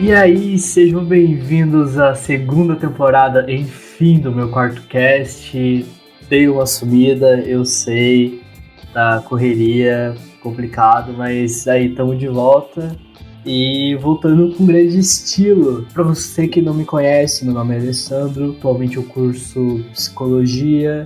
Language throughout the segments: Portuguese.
E aí, sejam bem-vindos à segunda temporada, enfim, do meu quarto cast. Dei uma sumida, eu sei, tá correria, complicado, mas aí estamos de volta e voltando com grande estilo. Para você que não me conhece, meu nome é Alessandro, atualmente eu curso Psicologia.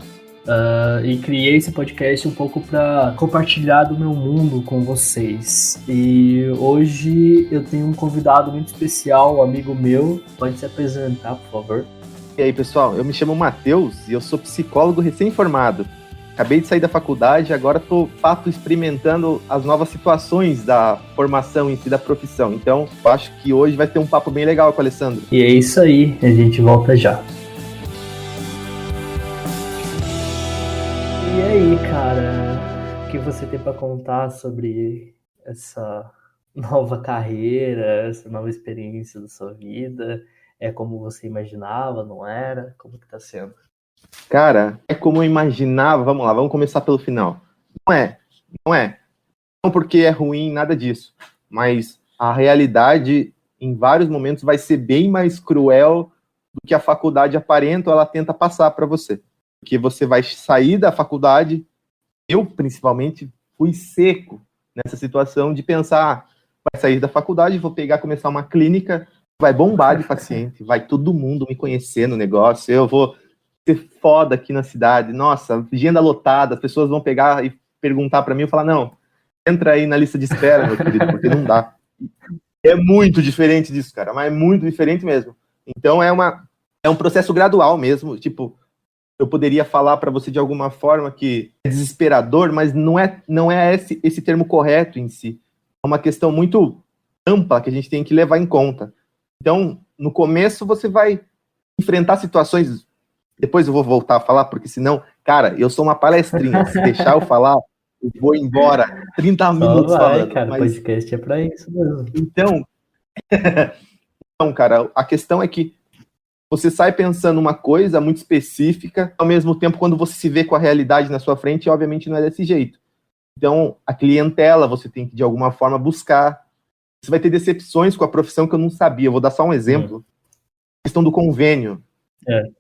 E criei esse podcast um pouco para compartilhar do meu mundo com vocês. E hoje eu tenho um convidado muito especial, um amigo meu. Pode se apresentar, por favor. E aí, pessoal, eu me chamo Matheus e eu sou psicólogo recém-formado. Acabei de sair da faculdade e agora estou experimentando as novas situações da formação em si da profissão. Então, eu acho que hoje vai ter um papo bem legal com o Alessandro. E é isso aí, a gente volta já. E aí, cara, o que você tem para contar sobre essa nova carreira, essa nova experiência da sua vida? É como você imaginava, não era? Como que tá sendo? Cara, é como eu imaginava. Vamos lá, vamos começar pelo final. Não porque é ruim, nada disso. Mas a realidade, em vários momentos, vai ser bem mais cruel do que a faculdade aparenta ou ela tenta passar para você. Porque você vai sair da faculdade, eu principalmente fui seco nessa situação de pensar, vai sair da faculdade, vou começar uma clínica, vai bombar de paciente, vai todo mundo me conhecer no negócio, eu vou ser foda aqui na cidade, nossa, agenda lotada, as pessoas vão pegar e perguntar para mim, eu falar, não, entra aí na lista de espera, meu querido, porque não dá. É muito diferente disso, cara, mas é muito diferente mesmo. Então é um processo gradual mesmo, tipo, eu poderia falar para você de alguma forma que é desesperador, mas não é esse termo correto em si. É uma questão muito ampla que a gente tem que levar em conta. Então, no começo você vai enfrentar situações, depois eu vou voltar a falar, porque senão, cara, eu sou uma palestrinha, se deixar eu falar, eu vou embora 30 minutos falando. Cara, mas... podcast é para isso mesmo. Então, cara, a questão é que você sai pensando uma coisa muito específica, ao mesmo tempo, quando você se vê com a realidade na sua frente, obviamente não é desse jeito. Então, a clientela você tem que, de alguma forma, buscar. Você vai ter decepções com a profissão que eu não sabia. Eu vou dar só um exemplo. A questão do convênio. Eu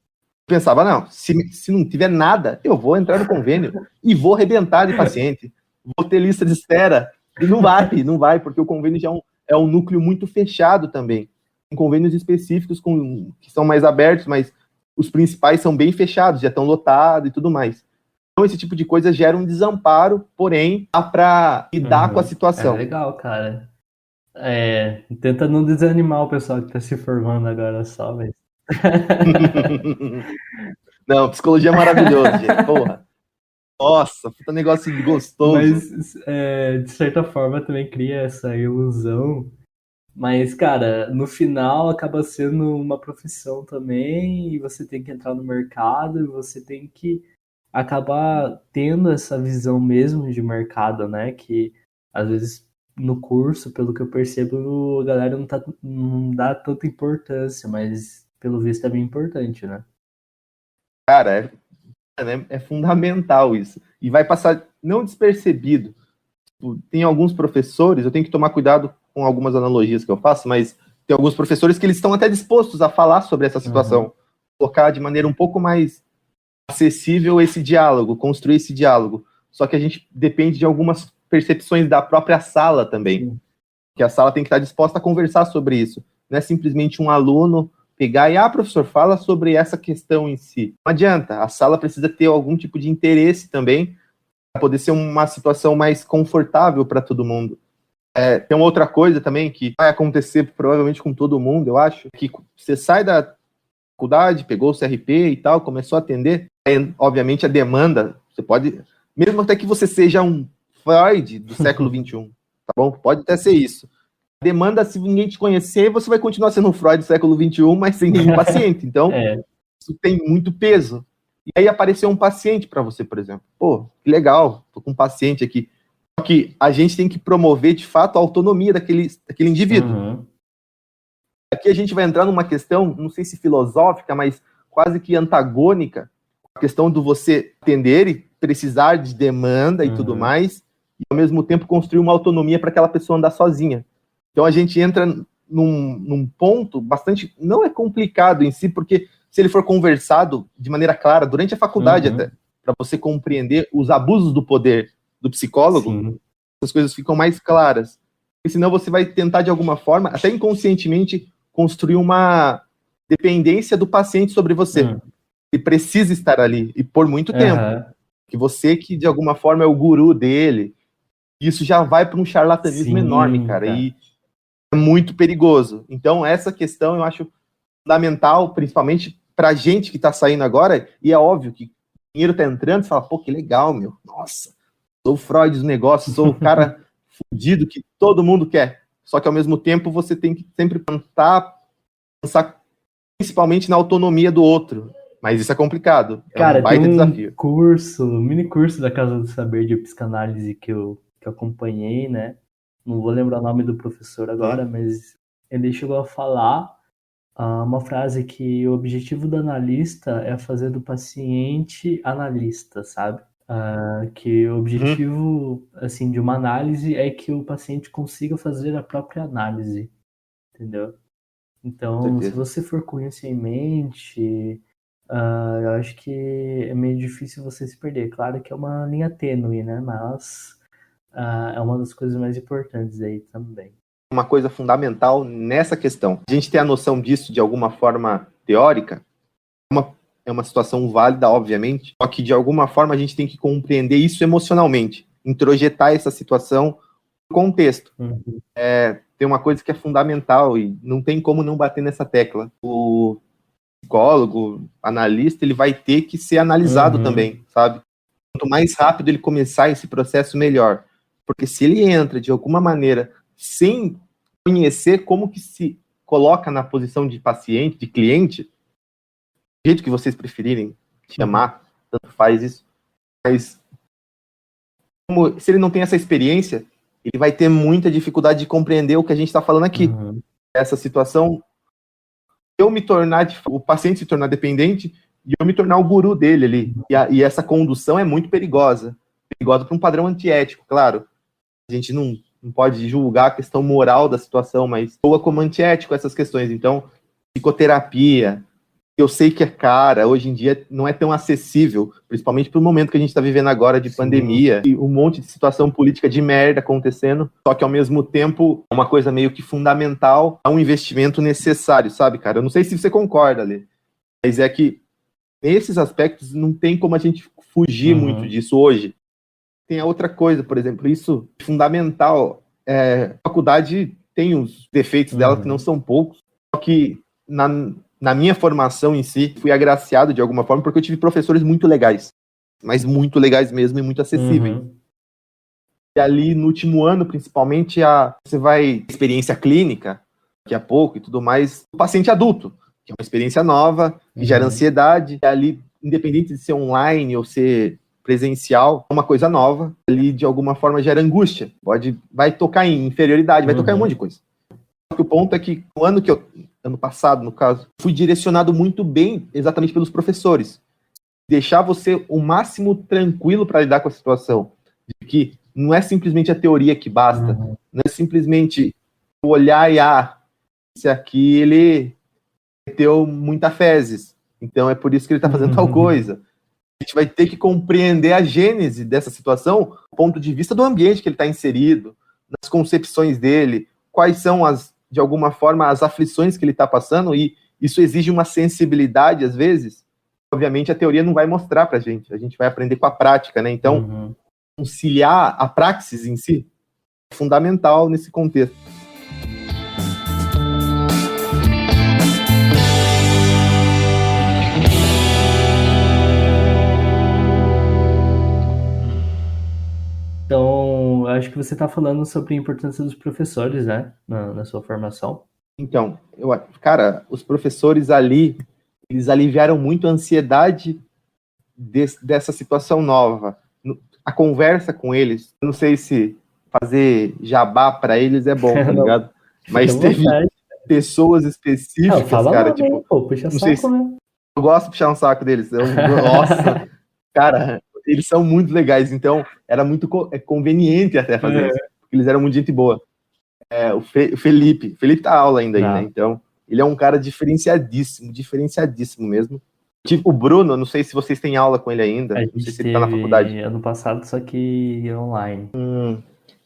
pensava, não, se não tiver nada, eu vou entrar no convênio e vou arrebentar de paciente. Vou ter lista de espera. E não vai, porque o convênio já é um núcleo muito fechado também. Tem convênios específicos que são mais abertos, mas os principais são bem fechados, já estão lotados e tudo mais. Então, esse tipo de coisa gera um desamparo, porém, dá para lidar com a situação. É legal, cara. Tenta não desanimar o pessoal que está se formando agora só, mas... Não, psicologia é maravilhoso, gente, porra. Nossa, puta negócio gostoso. Mas, de certa forma, também cria essa ilusão. Mas, cara, no final acaba sendo uma profissão também, e você tem que entrar no mercado, e você tem que acabar tendo essa visão mesmo de mercado, né? Que às vezes no curso, pelo que eu percebo, a galera não dá tanta importância, mas pelo visto é bem importante, né? Cara, é fundamental isso. E vai passar não despercebido. Tem alguns professores, eu tenho que tomar cuidado com algumas analogias que eu faço, mas tem alguns professores que eles estão até dispostos a falar sobre essa situação, colocar de maneira um pouco mais acessível esse diálogo, construir esse diálogo. Só que a gente depende de algumas percepções da própria sala também, que a sala tem que estar disposta a conversar sobre isso. Não é simplesmente um aluno pegar e, professor, fala sobre essa questão em si. Não adianta, a sala precisa ter algum tipo de interesse também, para poder ser uma situação mais confortável para todo mundo. Tem uma outra coisa também que vai acontecer provavelmente com todo mundo, eu acho, que você sai da faculdade, pegou o CRP e tal, começou a atender, obviamente a demanda, você pode, mesmo até que você seja um Freud do século XXI, tá bom? Pode até ser isso. A demanda, se ninguém te conhecer, você vai continuar sendo um Freud do século XXI, mas sem nenhum paciente. Então, isso tem muito peso. E aí apareceu um paciente para você, por exemplo. Pô, que legal, tô com um paciente aqui. Só que a gente tem que promover, de fato, a autonomia daquele indivíduo. Aqui a gente vai entrar numa questão, não sei se filosófica, mas quase que antagônica, a questão do você atender e precisar de demanda e tudo mais, e ao mesmo tempo construir uma autonomia para aquela pessoa andar sozinha. Então a gente entra num ponto bastante... Não é complicado em si, porque se ele for conversado de maneira clara durante a faculdade até, para você compreender os abusos do poder do psicólogo, Sim. as coisas ficam mais claras. Porque senão você vai tentar, de alguma forma, até inconscientemente, construir uma dependência do paciente sobre você. Ele precisa estar ali, e por muito tempo. Que você que, de alguma forma, é o guru dele. Isso já vai para um charlatanismo enorme, cara. E é muito perigoso. Então, essa questão eu acho fundamental, principalmente pra gente que tá saindo agora, e é óbvio que o dinheiro tá entrando, você fala, pô, que legal, meu. Nossa, sou o Freud do negócio, sou o cara fudido que todo mundo quer. Só que, ao mesmo tempo, você tem que sempre pensar principalmente na autonomia do outro. Mas isso é complicado. É Cara, um baita desafio. Mini curso da Casa do Saber de psicanálise que eu acompanhei, né? Não vou lembrar o nome do professor agora, mas ele chegou a falar uma frase que o objetivo do analista é fazer do paciente analista, sabe? Que o objetivo, assim, de uma análise é que o paciente consiga fazer a própria análise, entendeu? Então, se você for com isso em mente, eu acho que é meio difícil você se perder. Claro que é uma linha tênue, né? Mas é uma das coisas mais importantes aí também. Uma coisa fundamental nessa questão. A gente tem a noção disso de alguma forma teórica, é uma situação válida, obviamente, só que de alguma forma a gente tem que compreender isso emocionalmente, introjetar essa situação no contexto. Tem uma coisa que é fundamental e não tem como não bater nessa tecla. O psicólogo, analista, ele vai ter que ser analisado também, sabe? Quanto mais rápido ele começar esse processo, melhor. Porque se ele entra de alguma maneira sem conhecer como que se coloca na posição de paciente, de cliente, do jeito que vocês preferirem chamar, tanto faz isso, mas se ele não tem essa experiência, ele vai ter muita dificuldade de compreender o que a gente está falando aqui. Essa situação, o paciente se tornar dependente e eu me tornar o guru dele ali. E essa condução é muito perigosa. Perigosa para um padrão antiético, claro. A gente não pode julgar a questão moral da situação, mas soa como antiético essas questões. Então, psicoterapia, eu sei que é cara, hoje em dia não é tão acessível, principalmente para o momento que a gente está vivendo agora de pandemia, e um monte de situação política de merda acontecendo, só que ao mesmo tempo é uma coisa meio que fundamental, é um investimento necessário, sabe, cara? Eu não sei se você concorda, Lê, mas é que nesses aspectos não tem como a gente fugir muito disso hoje. Tem a outra coisa, por exemplo, isso é fundamental. A faculdade tem os defeitos dela que não são poucos, só que na minha formação em si, fui agraciado de alguma forma, porque eu tive professores muito legais, mas muito legais mesmo e muito acessíveis. E ali, no último ano, principalmente, você vai experiência clínica, daqui a pouco e tudo mais, o paciente adulto, que é uma experiência nova, que gera ansiedade, e ali, independente de ser online ou ser presencial, é uma coisa nova, ali, de alguma forma, gera angústia, vai tocar em inferioridade, vai tocar em um monte de coisa. Só que o ponto é que, ano passado, no caso, fui direcionado muito bem exatamente pelos professores. Deixar você o máximo tranquilo para lidar com a situação. De que não é simplesmente a teoria que basta. Não é simplesmente olhar e, esse aqui, ele meteu muita fezes. Então é por isso que ele está fazendo tal coisa. A gente vai ter que compreender a gênese dessa situação, do ponto de vista do ambiente que ele está inserido, nas concepções dele, quais são de alguma forma, as aflições que ele está passando, e isso exige uma sensibilidade, às vezes. Obviamente, a teoria não vai mostrar para a gente vai aprender com a prática, né? Então, conciliar a praxis em si é fundamental nesse contexto. Então, acho que você está falando sobre a importância dos professores, né, na sua formação. Então, cara, os professores ali, eles aliviaram muito a ansiedade dessa situação nova. A conversa com eles, eu não sei se fazer jabá para eles é bom, tá ligado? Mas teve pessoas específicas, cara, tipo, puxa não sei saco, né? Eu gosto de puxar um saco deles. Nossa, cara, eles são muito legais, então era muito conveniente até fazer isso, porque eles eram muito gente boa. O Felipe. O Felipe tá aula ainda aí, Tá. né? Então, ele é um cara diferenciadíssimo mesmo. Tipo, o Bruno, não sei se vocês têm aula com ele ainda, A não sei gente se ele tá na faculdade. teve ano passado, só que online.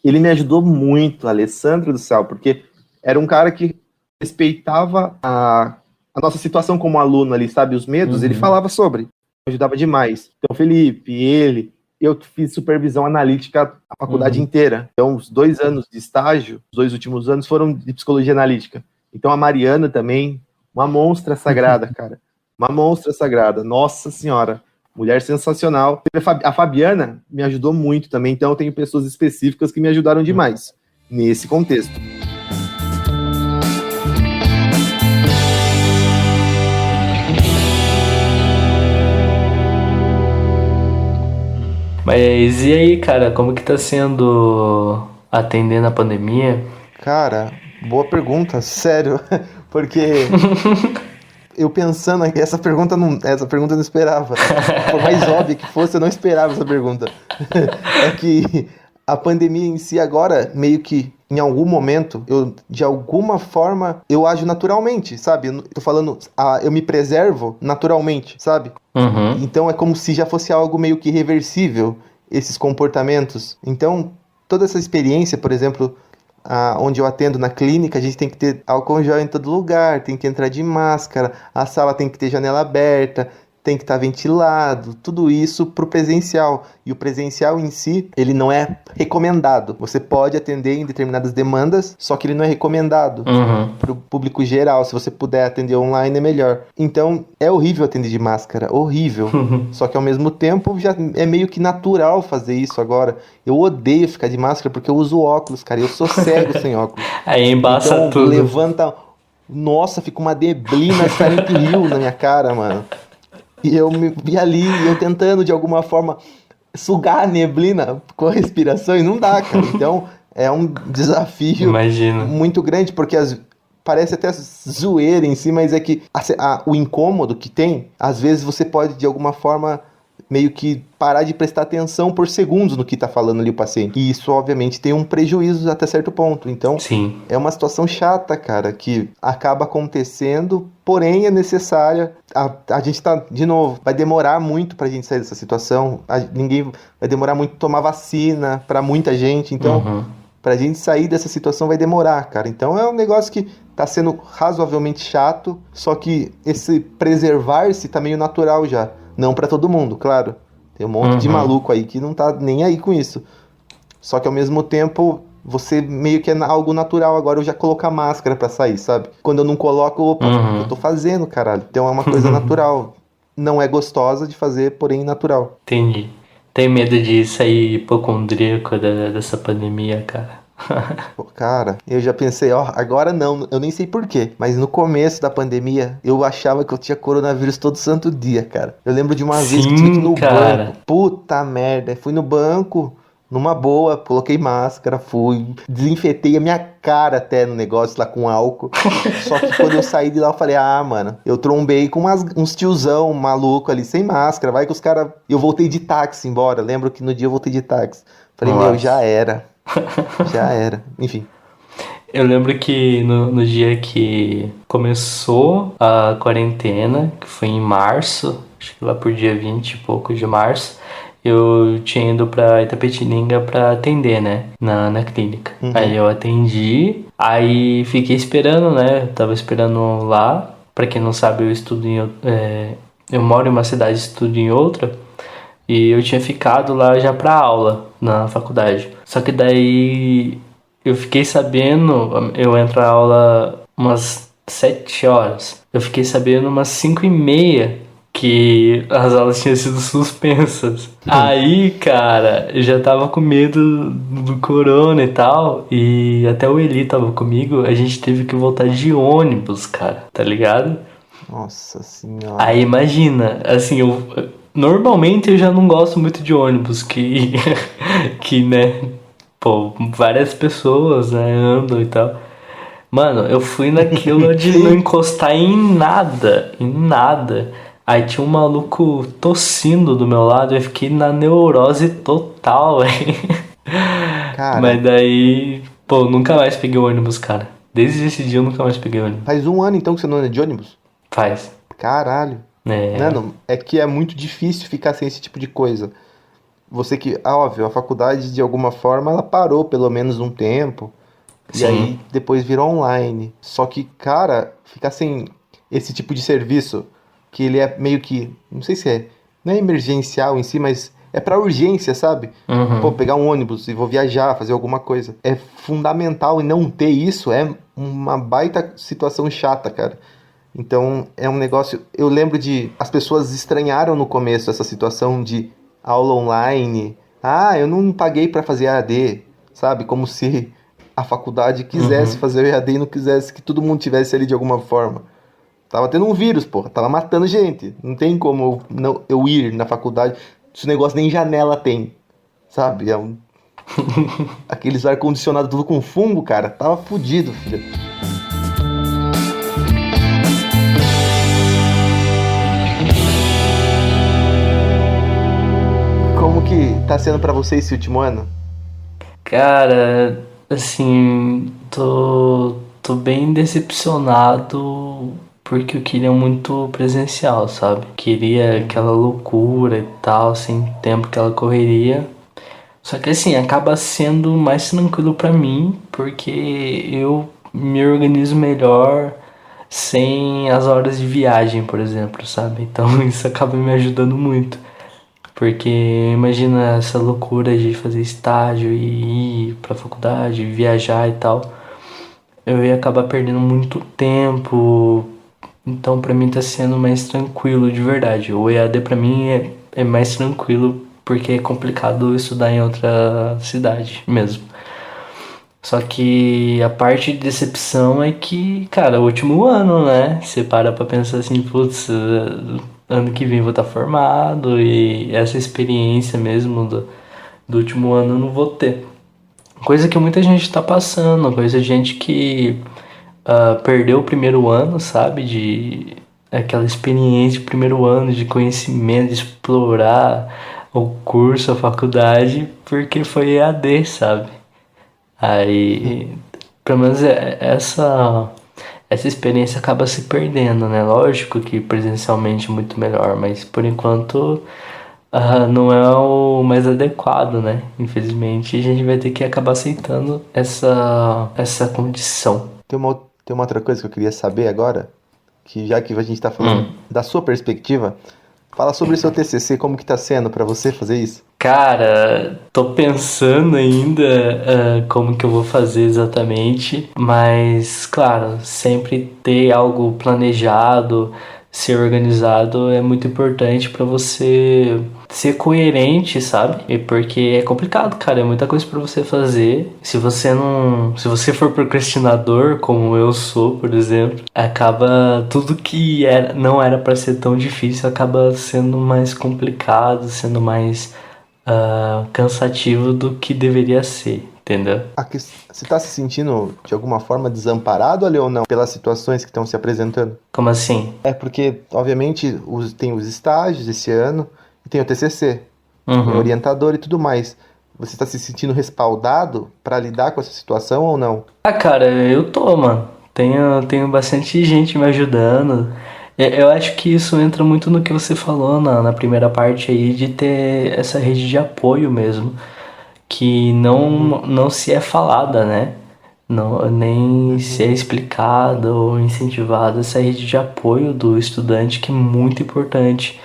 Ele me ajudou muito, Alessandro do céu, porque era um cara que respeitava a nossa situação como aluno ali, sabe? Os medos, ele falava sobre, ajudava demais. Então, Felipe, ele, eu fiz supervisão analítica a faculdade inteira. Então, os 2 anos de estágio, os 2 últimos anos foram de psicologia analítica. Então, a Mariana também, uma monstra sagrada, cara. Uma monstra sagrada. Nossa Senhora. Mulher sensacional. A Fabiana me ajudou muito também, então eu tenho pessoas específicas que me ajudaram demais nesse contexto. Mas e aí, cara, como que tá sendo atender na pandemia? Cara, boa pergunta, sério, porque eu pensando aqui, essa pergunta eu não esperava. Por mais óbvio que fosse, eu não esperava essa pergunta. É que a pandemia em si agora, meio que em algum momento, de alguma forma, eu ajo naturalmente, sabe? Eu tô falando, eu me preservo naturalmente, sabe? Então é como se já fosse algo meio que reversível, esses comportamentos. Então, toda essa experiência, por exemplo, onde eu atendo na clínica, a gente tem que ter álcool gel em todo lugar, tem que entrar de máscara, a sala tem que ter janela aberta, tem que estar ventilado, tudo isso para o presencial. E o presencial em si, ele não é recomendado. Você pode atender em determinadas demandas, só que ele não é recomendado para o público geral. Se você puder atender online, é melhor. Então, é horrível atender de máscara, horrível. Só que ao mesmo tempo, já é meio que natural fazer isso agora. Eu odeio ficar de máscara porque eu uso óculos, cara. Eu sou cego sem óculos. Aí embaça então, tudo. Levanta... Nossa, fica uma neblina Silent Hill na minha cara, mano. E eu me vi ali, eu tentando de alguma forma sugar a neblina com a respiração e não dá, cara. Então é um desafio muito grande, porque parece até zoeira em si, mas é que o incômodo que tem, às vezes você pode de alguma forma meio que parar de prestar atenção por segundos no que tá falando ali o paciente. E isso, obviamente, tem um prejuízo até certo ponto. Então, Sim. É uma situação chata, cara, que acaba acontecendo, porém é necessária. A gente tá, de novo, vai demorar muito pra gente sair dessa situação. Ninguém vai demorar muito tomar vacina pra muita gente. Então, pra gente sair dessa situação vai demorar, cara. Então, é um negócio que tá sendo razoavelmente chato, só que esse preservar-se tá meio natural já. Não pra todo mundo, claro. Tem um monte de maluco aí que não tá nem aí com isso. Só que ao mesmo tempo, você meio que é algo natural agora eu já colocar máscara pra sair, sabe? Quando eu não coloco, opa, eu tô fazendo, caralho. Então é uma coisa natural. Não é gostosa de fazer, porém natural. Entendi. Tem medo de sair hipocondríaco dessa pandemia, cara? Pô, cara, eu já pensei, agora não, eu nem sei porquê, mas no começo da pandemia, eu achava que eu tinha coronavírus todo santo dia, cara. Eu lembro de uma vez que eu tive que ir no banco. Puta merda, fui no banco, numa boa, coloquei máscara, fui, desinfetei a minha cara até no negócio lá com álcool. Só que quando eu saí de lá, eu falei, mano, eu trombei com uns tiozão maluco ali, sem máscara, vai que os caras... Eu voltei de táxi embora, lembro que no dia eu voltei de táxi. Falei, meu, já era. Já era, enfim. Eu lembro que no dia que começou a quarentena, que foi em março, acho que lá por dia 20 e pouco de março, eu tinha ido pra Itapetininga pra atender, né, na clínica. Aí eu atendi, aí fiquei esperando, né, tava esperando lá. Pra quem não sabe, eu estudo eu moro em uma cidade e estudo em outra. E eu tinha ficado lá já pra aula na faculdade. Só que daí eu fiquei sabendo, eu entro na aula umas 7 horas. Eu fiquei sabendo umas 5:30 que as aulas tinham sido suspensas. Aí, cara, eu já tava com medo do corona e tal. E até o Eli tava comigo, a gente teve que voltar de ônibus, cara, tá ligado? Nossa senhora. Aí imagina, assim, normalmente eu já não gosto muito de ônibus, que né, pô, várias pessoas, né, andam e tal. Mano, eu fui naquilo de não encostar em nada. Aí tinha um maluco tossindo do meu lado, eu fiquei na neurose total, velho. Cara. Mas daí Pô, eu nunca mais peguei o ônibus, cara. Desde esse dia eu nunca mais peguei o ônibus. Faz 1 ano então que você não anda de ônibus? Faz. Caralho. É. Mano, é que é muito difícil ficar sem esse tipo de coisa. Você que, óbvio, a faculdade de alguma forma ela parou pelo menos um tempo. E Sim. aí depois virou online. Só que, cara, ficar sem esse tipo de serviço, que ele é meio que, não sei se é, não é emergencial em si, mas é pra urgência, sabe? Uhum. Pô, pegar um ônibus e vou viajar, fazer alguma coisa. É fundamental e não ter isso é uma baita situação chata, cara. Então, é um negócio. Eu lembro de. As pessoas estranharam no começo essa situação de aula online. Ah, eu não paguei pra fazer EAD, sabe? Como se a faculdade quisesse fazer o EAD e não quisesse que todo mundo tivesse ali de alguma forma. Tava tendo um vírus, porra. Tava matando gente. Não tem como eu ir na faculdade. Esse negócio nem janela tem, sabe? Aqueles ar-condicionado tudo com fungo, cara. Tava fudido, filho. Como que tá sendo pra você esse último ano? Cara, assim, tô bem decepcionado porque eu queria muito presencial, sabe? Queria aquela loucura e tal, sem tempo, aquela correria. Só que assim, acaba sendo mais tranquilo pra mim porque eu me organizo melhor sem as horas de viagem, por exemplo, sabe? Então isso acaba me ajudando muito. Porque imagina essa loucura de fazer estágio e ir pra faculdade, viajar e tal. Eu ia acabar perdendo muito tempo. Então pra mim tá sendo mais tranquilo de verdade. O EAD pra mim é mais tranquilo porque é complicado estudar em outra cidade mesmo. Só que a parte de decepção é que, cara, o último ano, né? Você para pra pensar assim, putz, ano que vem vou estar formado e essa experiência mesmo do último ano eu não vou ter. Coisa que muita gente tá passando, coisa de gente que perdeu o primeiro ano, sabe? De aquela experiência de primeiro ano, de conhecimento, de explorar o curso, a faculdade, porque foi EAD, sabe? Aí, pelo menos essa experiência acaba se perdendo, né? Lógico que presencialmente é muito melhor, mas por enquanto não é o mais adequado, né? Infelizmente, a gente vai ter que acabar aceitando essa condição. Tem uma outra coisa que eu queria saber agora, que já que a gente tá falando da sua perspectiva, fala sobre o seu TCC, como que tá sendo pra você fazer isso? Cara, tô pensando ainda como que eu vou fazer exatamente, mas claro, sempre ter algo planejado, ser organizado é muito importante pra você ser coerente, sabe? E porque é complicado, cara, é muita coisa pra você fazer. Se você for procrastinador, como eu sou, por exemplo, acaba tudo que não era pra ser tão difícil acaba sendo mais complicado, sendo mais cansativo do que deveria ser, entendeu? Você tá se sentindo de alguma forma desamparado ali ou não pelas situações que estão se apresentando? Como assim? É porque, obviamente, tem os estágios esse ano e tem o TCC, tem o orientador e tudo mais. Você está se sentindo respaldado para lidar com essa situação ou não? Cara, eu tô, mano. Tenho bastante gente me ajudando. Eu acho que isso entra muito no que você falou na primeira parte aí, de ter essa rede de apoio mesmo, que não se é falada, né? Não, nem se é explicada ou incentivada essa rede de apoio do estudante, que é muito importante.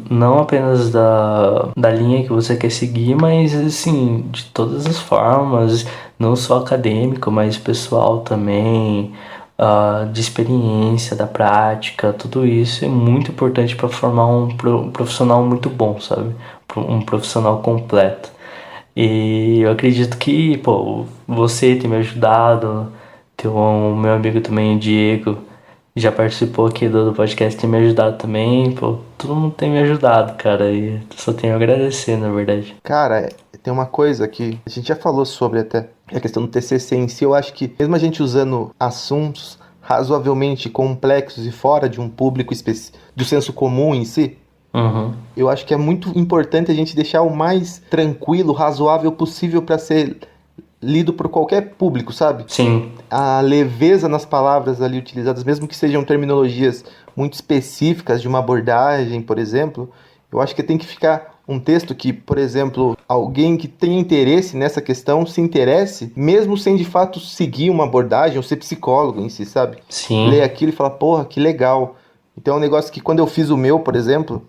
Não apenas da linha que você quer seguir, mas assim, de todas as formas, não só acadêmico, mas pessoal também, de experiência, da prática, tudo isso é muito importante para formar um profissional muito bom, sabe? Um profissional completo. E eu acredito que, pô, você tem me ajudado, o meu amigo também, o Diego, já participou aqui do podcast, tem me ajudado também, pô, todo mundo tem me ajudado, cara, e só tenho a agradecer, na verdade. Cara, tem uma coisa que a gente já falou sobre até a questão do TCC em si. Eu acho que mesmo a gente usando assuntos razoavelmente complexos e fora de um público do senso comum em si, eu acho que é muito importante a gente deixar o mais tranquilo, razoável possível para ser lido por qualquer público, sabe? Sim. A leveza nas palavras ali utilizadas, mesmo que sejam terminologias muito específicas de uma abordagem, por exemplo, eu acho que tem que ficar um texto que, por exemplo, alguém que tenha interesse nessa questão se interesse, mesmo sem de fato seguir uma abordagem ou ser psicólogo em si, sabe? Sim. Ler aquilo e falar, porra, que legal. Então é um negócio que quando eu fiz o meu, por exemplo,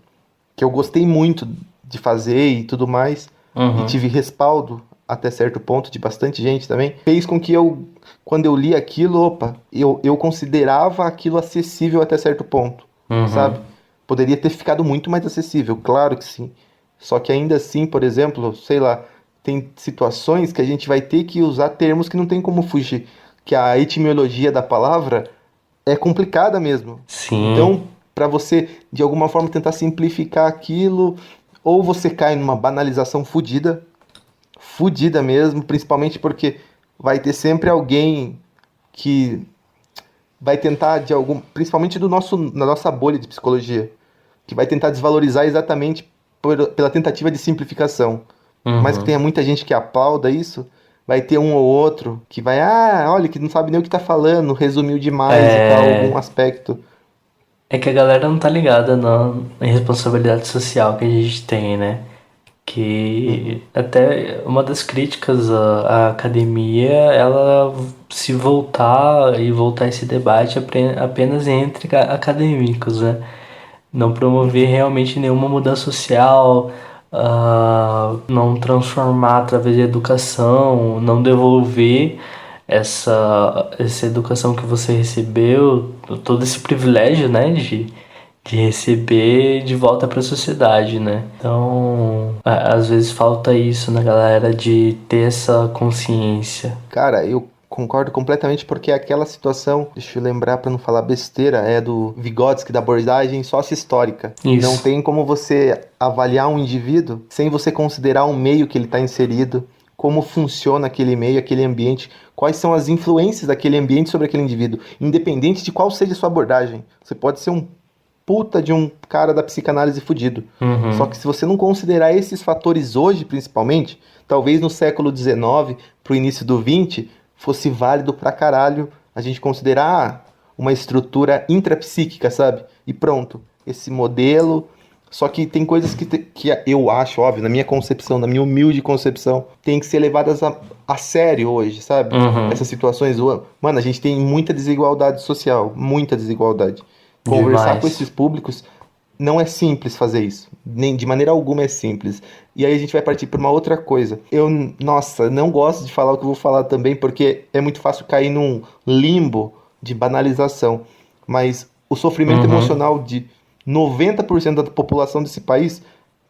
que eu gostei muito de fazer e tudo mais, e tive respaldo até certo ponto de bastante gente também, fez com que eu, quando eu li aquilo, eu considerava aquilo acessível até certo ponto, sabe? Poderia ter ficado muito mais acessível, claro que sim. Só que ainda assim, por exemplo, sei lá, tem situações que a gente vai ter que usar termos que não tem como fugir, que a etimologia da palavra é complicada mesmo. Sim. Então, para você, de alguma forma, tentar simplificar aquilo, ou você cai numa banalização fudida mesmo, principalmente porque vai ter sempre alguém que vai tentar, principalmente na nossa bolha de psicologia, que vai tentar desvalorizar exatamente pela tentativa de simplificação. Por mais que tenha muita gente que aplauda isso, vai ter um ou outro que vai, olha, que não sabe nem o que tá falando, resumiu demais e tal, algum aspecto. É que a galera não tá ligada na responsabilidade social que a gente tem, né? Que até uma das críticas à academia, ela se voltar esse debate apenas entre acadêmicos, né? Não promover realmente nenhuma mudança social, não transformar através da educação, não devolver essa educação que você recebeu, todo esse privilégio, né, de receber de volta para a sociedade, né? Então, às vezes falta isso na galera de ter essa consciência. Cara, eu concordo completamente porque aquela situação, deixa eu lembrar para não falar besteira, é do Vygotsky, da abordagem sócio-histórica. Isso. Não tem como você avaliar um indivíduo sem você considerar o meio que ele está inserido, como funciona aquele meio, aquele ambiente, quais são as influências daquele ambiente sobre aquele indivíduo, independente de qual seja a sua abordagem. Você pode ser um puta de um cara da psicanálise fudido. Só que se você não considerar esses fatores hoje, principalmente, talvez no século XIX pro início do XX, fosse válido pra caralho a gente considerar uma estrutura intrapsíquica, sabe? E pronto, esse modelo. Só que tem coisas que eu acho, óbvio, na minha concepção, na minha humilde concepção, tem que ser levadas a sério hoje, sabe? Essas situações, mano, a gente tem muita desigualdade social, muita desigualdade. Conversar Demais. com esses públicos não é simples fazer isso. Nem de maneira alguma é simples. E aí a gente vai partir para uma outra coisa. Eu não gosto de falar o que eu vou falar também, porque é muito fácil cair num limbo de banalização. Mas o sofrimento emocional de 90% da população desse país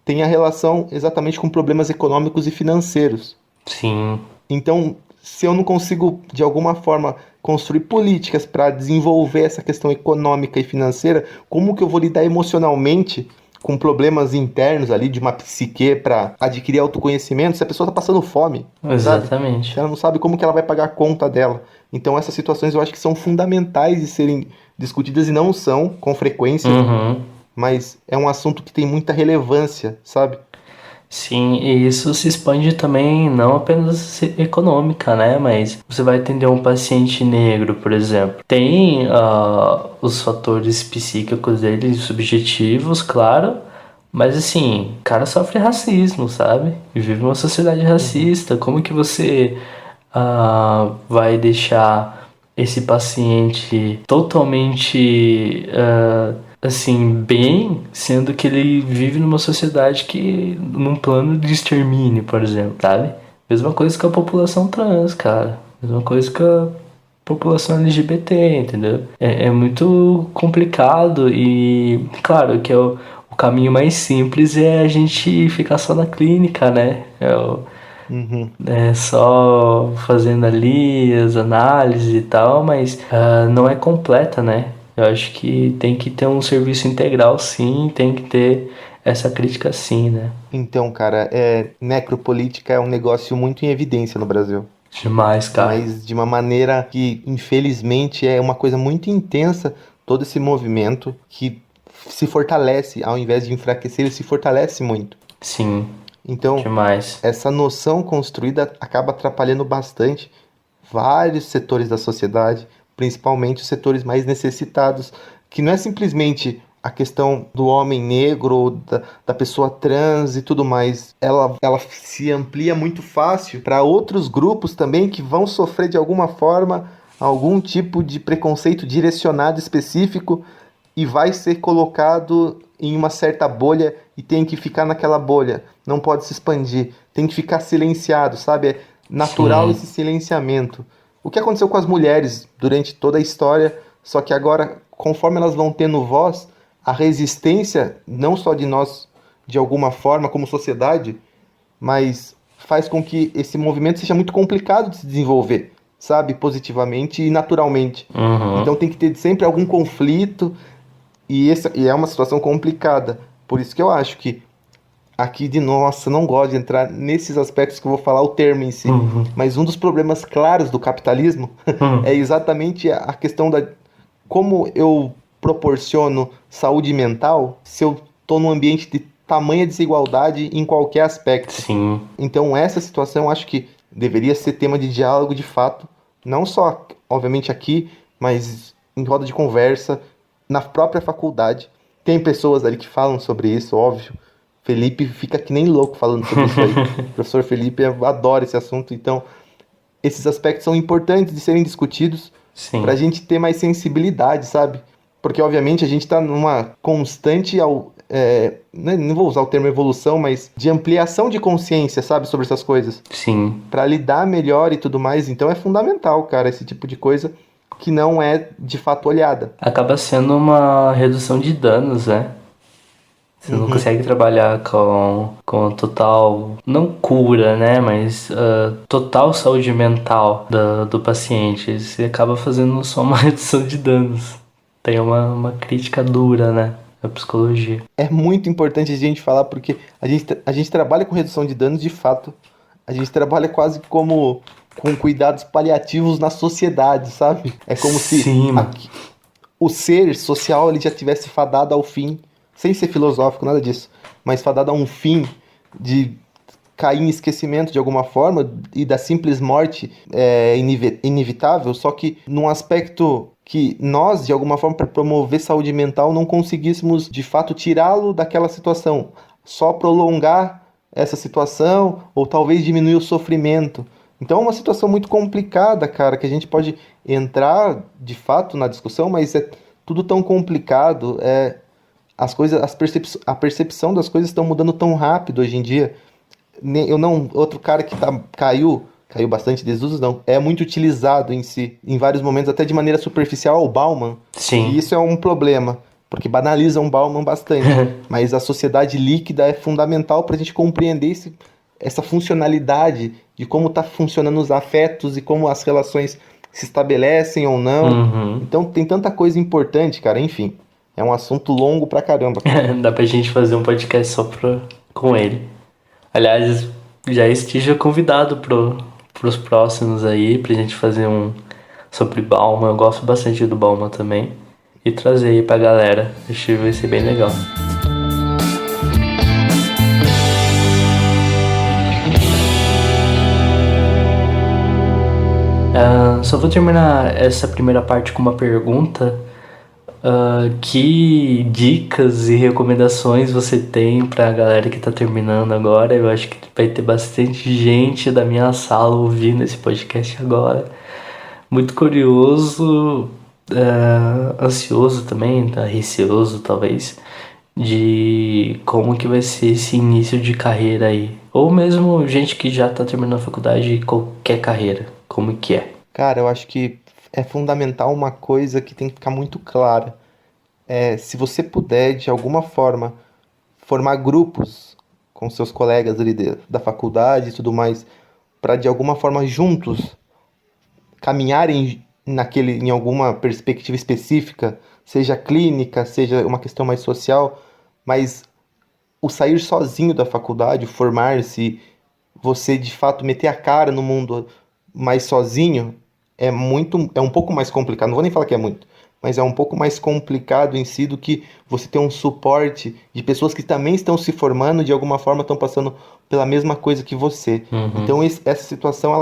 tem a relação exatamente com problemas econômicos e financeiros. Sim. Então, se eu não consigo, de alguma forma, construir políticas para desenvolver essa questão econômica e financeira, como que eu vou lidar emocionalmente com problemas internos ali de uma psique para adquirir autoconhecimento se a pessoa está passando fome? Exatamente. Sabe? Ela não sabe como que ela vai pagar a conta dela. Então essas situações eu acho que são fundamentais de serem discutidas e não são com frequência, mas é um assunto que tem muita relevância, sabe? Sim, e isso se expande também não apenas econômica, né? Mas você vai atender um paciente negro, por exemplo. Tem os fatores psíquicos dele, subjetivos, claro. Mas assim, o cara sofre racismo, sabe? E vive uma sociedade racista. Como que você vai deixar esse paciente totalmente... assim, bem, sendo que ele vive numa sociedade que, num plano de extermínio, por exemplo, sabe? Mesma coisa com a população trans, cara. Mesma coisa com a população LGBT, entendeu? É muito complicado e, claro, que o caminho mais simples é a gente ficar só na clínica, né? Só fazendo ali as análises e tal, mas não é completa, né? Eu acho que tem que ter um serviço integral, sim, tem que ter essa crítica, sim, né? Então, cara, necropolítica é um negócio muito em evidência no Brasil. Demais, cara. Mas de uma maneira que, infelizmente, é uma coisa muito intensa, todo esse movimento que se fortalece, ao invés de enfraquecer, ele se fortalece muito. Sim. Então, Demais. essa noção construída acaba atrapalhando bastante vários setores da sociedade, principalmente os setores mais necessitados, que não é simplesmente a questão do homem negro, da pessoa trans e tudo mais. Ela se amplia muito fácil para outros grupos também que vão sofrer de alguma forma algum tipo de preconceito direcionado específico e vai ser colocado em uma certa bolha e tem que ficar naquela bolha, não pode se expandir, tem que ficar silenciado, sabe? É natural Sim. esse silenciamento. O que aconteceu com as mulheres durante toda a história, só que agora, conforme elas vão tendo voz, a resistência, não só de nós, de alguma forma, como sociedade, mas faz com que esse movimento seja muito complicado de se desenvolver, sabe? Positivamente e naturalmente. Uhum. Então tem que ter sempre algum conflito e é uma situação complicada. Por isso que eu acho que aqui de nossa, não gosto de entrar nesses aspectos que eu vou falar o termo em si, Uhum. mas um dos problemas claros do capitalismo Uhum. é exatamente a questão da como eu proporciono saúde mental se eu estou num ambiente de tamanha desigualdade em qualquer aspecto. Sim. Então essa situação eu acho que deveria ser tema de diálogo de fato, não só, obviamente, aqui, mas em roda de conversa, na própria faculdade. Tem pessoas ali que falam sobre isso, óbvio. Felipe fica que nem louco falando sobre isso aí. O professor Felipe adora esse assunto, então esses aspectos são importantes de serem discutidos Sim. para a gente ter mais sensibilidade, sabe? Porque, obviamente, a gente está numa constante, não vou usar o termo evolução, mas de ampliação de consciência, sabe, sobre essas coisas. Sim. Para lidar melhor e tudo mais. Então é fundamental, cara, esse tipo de coisa que não é de fato olhada. Acaba sendo uma redução de danos, né? Você não consegue trabalhar com total, não cura, né? Mas total saúde mental do paciente. Você acaba fazendo só uma redução de danos. Tem uma crítica dura, né? Da psicologia. É muito importante a gente falar porque a gente trabalha com redução de danos de fato. A gente trabalha quase como com cuidados paliativos na sociedade, sabe? É como se Sim, mano. o ser social ele já tivesse fadado ao fim, sem ser filosófico, nada disso, mas fadado a um fim de cair em esquecimento de alguma forma e da simples morte inevitável, só que num aspecto que nós, de alguma forma, para promover saúde mental, não conseguíssemos, de fato, tirá-lo daquela situação, só prolongar essa situação ou talvez diminuir o sofrimento. Então é uma situação muito complicada, cara, que a gente pode entrar, de fato, na discussão, mas é tudo tão complicado, as coisas, a percepção das coisas estão mudando tão rápido hoje em dia. Outro cara que caiu bastante em desuso, não, é muito utilizado em si, em vários momentos, até de maneira superficial, o Bauman. Sim. E isso é um problema, porque banalizam o Bauman bastante. Mas a sociedade líquida é fundamental para a gente compreender essa funcionalidade de como está funcionando os afetos e como as relações se estabelecem ou não. Uhum. Então tem tanta coisa importante, cara, enfim. É um assunto longo pra caramba. Dá pra gente fazer um podcast só com ele. Aliás, já esteja convidado pros próximos aí, pra gente fazer um sobre Bauman. Eu gosto bastante do Bauman também. E trazer aí pra galera. Acho que vai ser bem legal. Só vou terminar essa primeira parte com uma pergunta. Que dicas e recomendações você tem pra galera que tá terminando agora? Eu acho que vai ter bastante gente da minha sala ouvindo esse podcast agora. Muito curioso, ansioso também, receoso talvez, de como que vai ser esse início de carreira aí. Ou mesmo gente que já tá terminando a faculdade, qualquer carreira, como que é? Cara, eu acho que é fundamental uma coisa que tem que ficar muito clara. Se você puder, de alguma forma, formar grupos com seus colegas ali da faculdade e tudo mais, para de alguma forma juntos caminharem em alguma perspectiva específica, seja clínica, seja uma questão mais social, mas o sair sozinho da faculdade, o formar-se, você de fato meter a cara no mundo mais sozinho, é um pouco mais complicado. Não vou nem falar que é muito, mas é um pouco mais complicado em si do que você ter um suporte de pessoas que também estão se formando, de alguma forma estão passando pela mesma coisa que você. Então essa situação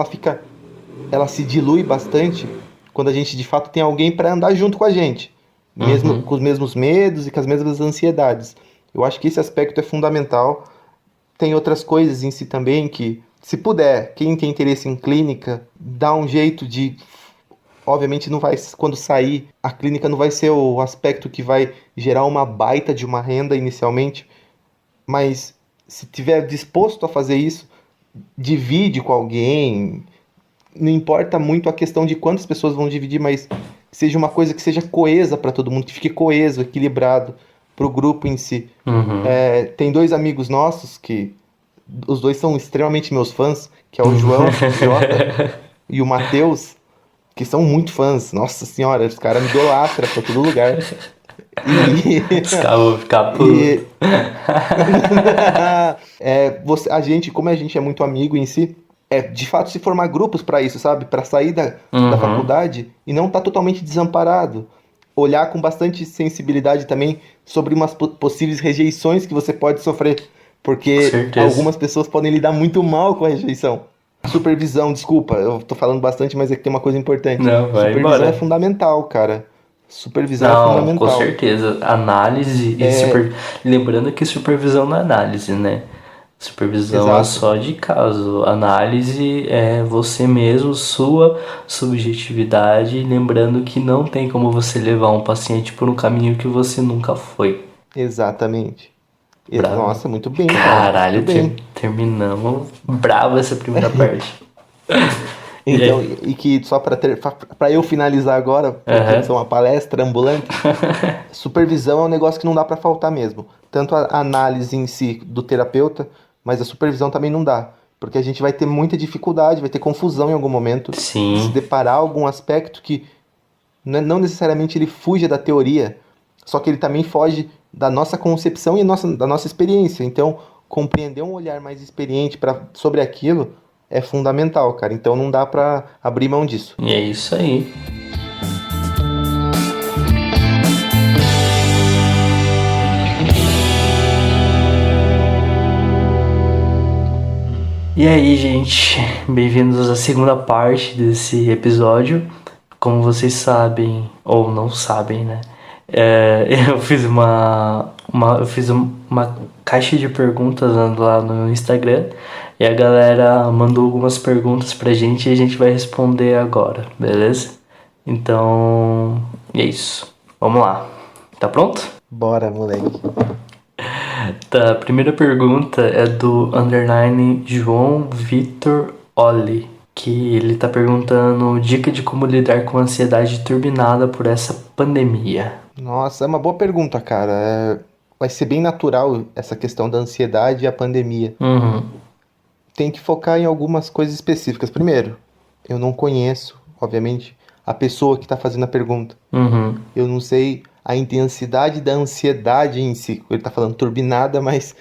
ela se dilui bastante quando a gente de fato tem alguém para andar junto com a gente, mesmo com os mesmos medos e com as mesmas ansiedades. Eu acho que esse aspecto é fundamental. Tem outras coisas em si também que, se puder, quem tem interesse em clínica, dá um jeito de... Obviamente não vai, quando sair, a clínica não vai ser o aspecto que vai gerar uma baita de uma renda inicialmente, mas se tiver disposto a fazer isso, divide com alguém, não importa muito a questão de quantas pessoas vão dividir, mas que seja uma coisa que seja coesa para todo mundo, que fique coeso, equilibrado para o grupo em si. Tem 2 amigos nossos que os 2 são extremamente meus fãs, que é o João Jota e o Matheus, que são muito fãs. Nossa senhora, os caras me idolatram pra todo lugar. Os caras vão ficar putos. A gente, como a gente é muito amigo em si, de fato se formar grupos pra isso, sabe? Pra sair da faculdade e não tá totalmente desamparado. Olhar com bastante sensibilidade também sobre umas possíveis rejeições que você pode sofrer. Porque algumas pessoas podem lidar muito mal com a rejeição. Supervisão, desculpa, eu tô falando bastante, mas é que tem uma coisa importante. Não, vai Supervisão embora. é fundamental, cara. Supervisão é fundamental. Com certeza. Análise e lembrando que supervisão não é análise, né? Supervisão Exato. é só de caso. Análise é você mesmo, sua subjetividade, lembrando que não tem como você levar um paciente por um caminho que você nunca foi. Exatamente. Bravo. Nossa, muito bem, cara. Caralho, Muito bem. terminamos bravo essa primeira parte. Então, e que só para eu finalizar agora, porque isso é uma palestra ambulante, supervisão é um negócio que não dá para faltar mesmo. Tanto a análise em si do terapeuta, mas a supervisão também não dá. Porque a gente vai ter muita dificuldade, vai ter confusão em algum momento. Sim. Se deparar algum aspecto que não necessariamente ele fuja da teoria, só que ele também foge da nossa concepção e da nossa experiência. Então, compreender um olhar mais experiente sobre aquilo é fundamental, cara. Então não dá pra abrir mão disso. E é isso aí. E aí, gente, bem-vindos à segunda parte desse episódio. Como vocês sabem, ou não sabem, né? Eu fiz uma caixa de perguntas lá no Instagram e a galera mandou algumas perguntas pra gente e a gente vai responder agora, beleza? Então, é isso. Vamos lá. Tá pronto? Bora, moleque. Tá, a primeira pergunta é do _ João Vitor Oli, que ele tá perguntando dica de como lidar com a ansiedade turbinada por essa pandemia. Nossa, é uma boa pergunta, cara. Vai ser bem natural essa questão da ansiedade e a pandemia. Tem que focar em algumas coisas específicas. Primeiro, eu não conheço, obviamente, a pessoa que está fazendo a pergunta. Eu não sei a intensidade da ansiedade em si. Ele está falando turbinada, mas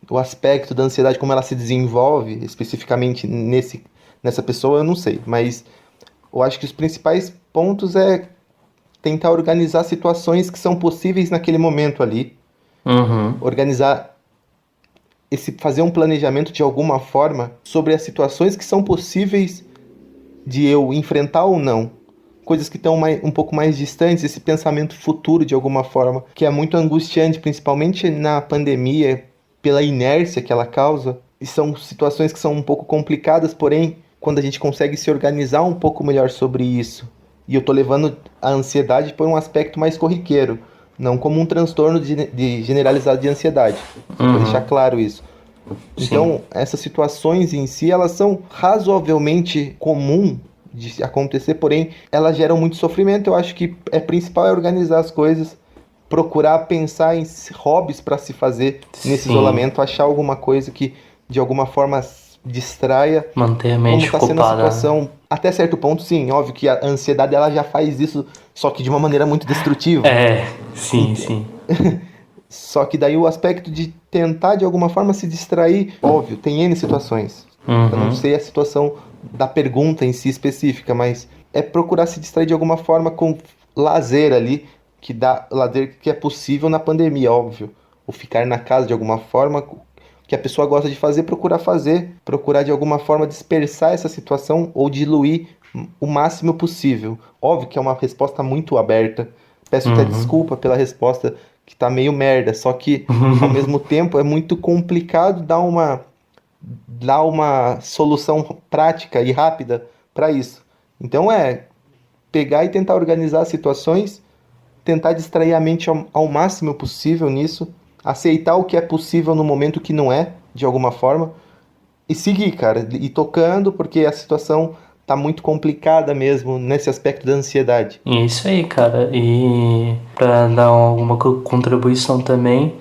o aspecto da ansiedade, como ela se desenvolve especificamente nessa pessoa, eu não sei. Mas eu acho que os principais pontos é tentar organizar situações que são possíveis naquele momento ali. Organizar, fazer um planejamento de alguma forma sobre as situações que são possíveis de eu enfrentar ou não. Coisas que estão um pouco mais distantes, esse pensamento futuro de alguma forma, que é muito angustiante, principalmente na pandemia, pela inércia que ela causa. E são situações que são um pouco complicadas, porém, quando a gente consegue se organizar um pouco melhor sobre isso. E eu tô levando a ansiedade por um aspecto mais corriqueiro, não como um transtorno generalizado de ansiedade. Vou deixar claro isso. Então, essas situações em si, elas são razoavelmente comuns de acontecer, porém, elas geram muito sofrimento. Eu acho que principal é organizar as coisas, procurar pensar em hobbies para se fazer nesse isolamento, achar alguma coisa que, de alguma forma, distraia. Manter a mente como tá sendo a ocupada. situação, até certo ponto, sim, óbvio que a ansiedade ela já faz isso, só que de uma maneira muito destrutiva. Sim. Só que daí o aspecto de tentar de alguma forma se distrair, óbvio, tem N situações. Eu não sei a situação da pergunta em si específica, mas é procurar se distrair de alguma forma lazer ali, que dá lazer que é possível na pandemia, óbvio. Ou ficar na casa de alguma forma que a pessoa gosta de fazer, procurar de alguma forma dispersar essa situação ou diluir o máximo possível. Óbvio que é uma resposta muito aberta. Peço até desculpa pela resposta que tá meio merda, só que ao mesmo tempo é muito complicado dar uma solução prática e rápida para isso. Então pegar e tentar organizar as situações, tentar distrair a mente ao máximo possível nisso, aceitar o que é possível no momento que não é, de alguma forma, e seguir, cara, e tocando, porque a situação tá muito complicada mesmo nesse aspecto da ansiedade. E é isso aí, cara. E para dar alguma contribuição também,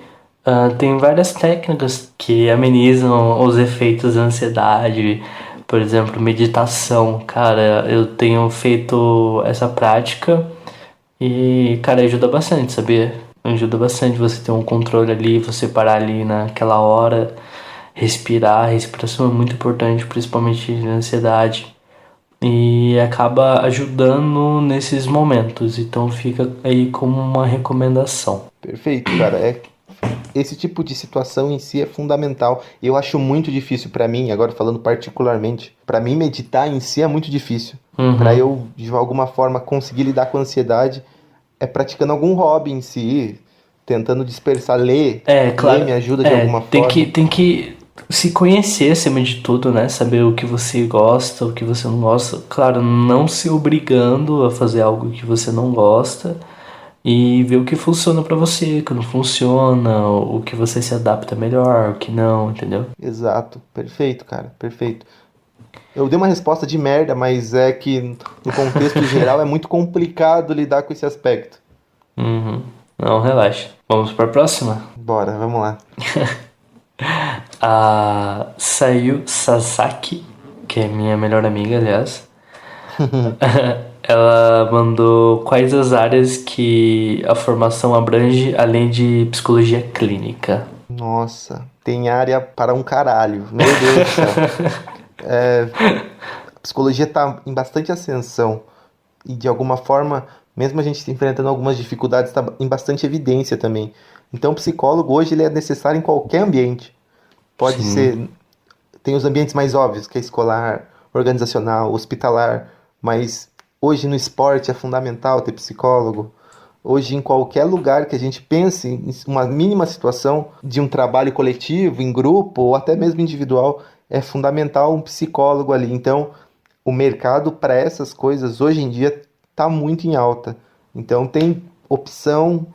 tem várias técnicas que amenizam os efeitos da ansiedade. Por exemplo, meditação. Cara, eu tenho feito essa prática e, cara, ajuda bastante, sabia? Ajuda bastante você ter um controle ali, você parar ali naquela hora, respirar. A respiração é muito importante, principalmente na ansiedade. E acaba ajudando nesses momentos. Então fica aí como uma recomendação. Perfeito, cara. Esse tipo de situação em si é fundamental. Eu acho muito difícil pra mim, agora falando particularmente, pra mim meditar em si é muito difícil. Pra eu, de alguma forma, conseguir lidar com a ansiedade, é praticando algum hobby em si, tentando dispersar, ler. Claro. Ler me ajuda de alguma Tem forma. tem que se conhecer acima de tudo, né? Saber o que você gosta, o que você não gosta. Claro, não se obrigando a fazer algo que você não gosta. E ver o que funciona pra você, o que não funciona, o que você se adapta melhor, o que não, entendeu? Exato. Perfeito, cara. Perfeito. Eu dei uma resposta de merda, mas é que no contexto geral é muito complicado lidar com esse aspecto. Não, relaxa. Vamos pra próxima? Bora, vamos lá. A Sayu Sasaki, que é minha melhor amiga, aliás, ela mandou quais as áreas que a formação abrange além de psicologia clínica. Nossa, tem área para um caralho. Meu Deus do céu. A psicologia está em bastante ascensão e de alguma forma, mesmo a gente enfrentando algumas dificuldades, está em bastante evidência também. Então, o psicólogo hoje ele é necessário em qualquer ambiente. Pode ser, tem os ambientes mais óbvios, que é escolar, organizacional, hospitalar, mas hoje no esporte é fundamental ter psicólogo. Hoje, em qualquer lugar que a gente pense em uma mínima situação de um trabalho coletivo, em grupo ou até mesmo individual, é fundamental um psicólogo ali. Então, o mercado para essas coisas hoje em dia está muito em alta. Então, tem opção,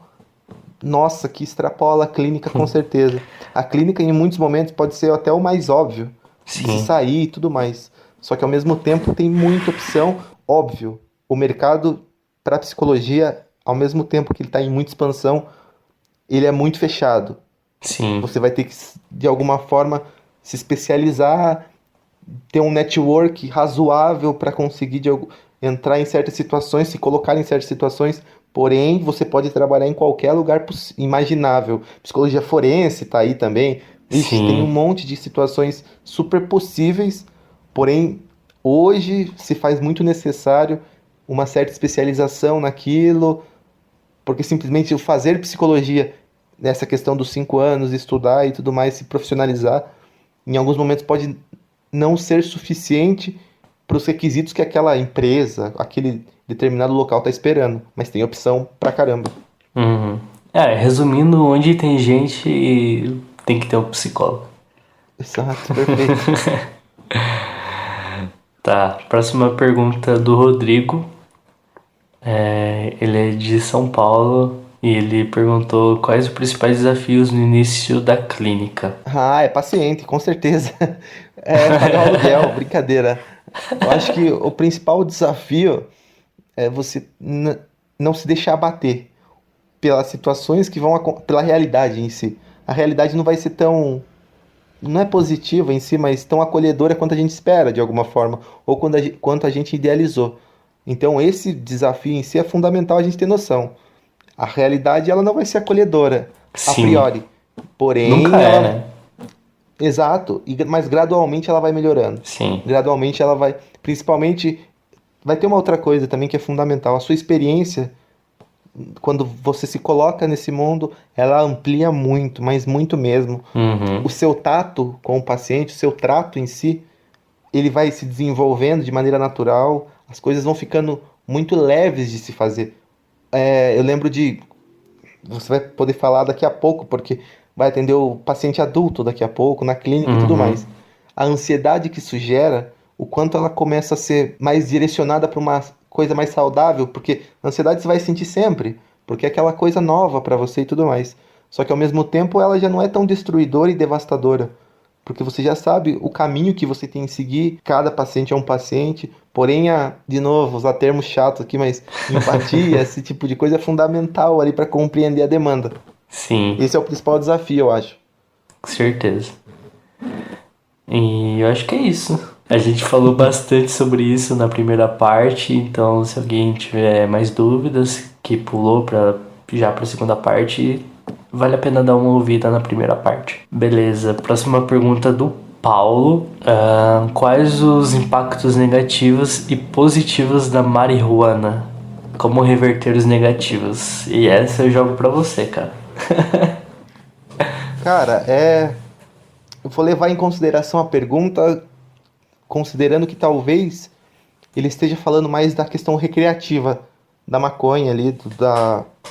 nossa, que extrapola a clínica com certeza. A clínica, em muitos momentos, pode ser até o mais óbvio de se sair e tudo mais. Só que, ao mesmo tempo, tem muita opção. Óbvio, o mercado para psicologia, ao mesmo tempo que ele está em muita expansão, ele é muito fechado. Sim. Você vai ter que, de alguma forma, se especializar, ter um network razoável para conseguir entrar em certas situações, se colocar em certas situações. Porém, você pode trabalhar em qualquer lugar imaginável. Psicologia forense está aí também. Ixi, tem um monte de situações super possíveis, porém, hoje se faz muito necessário uma certa especialização naquilo, porque simplesmente o fazer psicologia, nessa questão dos 5 anos, estudar e tudo mais, se profissionalizar, em alguns momentos pode não ser suficiente para os requisitos que aquela empresa, aquele determinado local está esperando, mas tem opção pra caramba. Resumindo, onde tem gente, tem que ter um psicólogo. Exato, perfeito. Tá, próxima pergunta do Rodrigo. Ele é de São Paulo e ele perguntou quais os principais desafios no início da clínica. É paciente, com certeza. Pagar o aluguel, brincadeira. Eu acho que o principal desafio é você não se deixar abater pelas situações que vão pela realidade em si. A realidade não vai ser tão, não é positiva em si, mas tão acolhedora quanto a gente espera de alguma forma, ou quanto a gente idealizou. Então esse desafio em si é fundamental a gente ter noção. A realidade ela não vai ser acolhedora a priori, porém nunca né? Exato, mas gradualmente ela vai melhorando. Sim. Gradualmente ela vai, principalmente, vai ter uma outra coisa também que é fundamental. A sua experiência quando você se coloca nesse mundo, ela amplia muito, mas muito mesmo. O seu tato com o paciente, o seu trato em si, ele vai se desenvolvendo de maneira natural, as coisas vão ficando muito leves de se fazer. Eu lembro de... Você vai poder falar daqui a pouco, porque vai atender o paciente adulto daqui a pouco, na clínica e tudo mais. A ansiedade que isso gera, o quanto ela começa a ser mais direcionada para uma coisa mais saudável, porque a ansiedade você vai sentir sempre, porque é aquela coisa nova para você e tudo mais. Só que ao mesmo tempo ela já não é tão destruidora e devastadora, porque você já sabe o caminho que você tem que seguir, cada paciente é um paciente, porém, de novo, usar termos chatos aqui, mas empatia, esse tipo de coisa é fundamental ali para compreender a demanda. Sim, Esse é o principal desafio, eu acho. com certeza. E eu acho que é isso. A gente falou bastante sobre isso na primeira parte, então se alguém tiver mais dúvidas, que pulou já para a segunda parte, vale a pena dar uma ouvida na primeira parte. Beleza, próxima pergunta do Paulo. Quais os impactos negativos e positivos da marihuana? Como reverter os negativos? E essa eu jogo pra você, cara. Cara, eu vou levar em consideração a pergunta, considerando que talvez ele esteja falando mais da questão recreativa da maconha ali,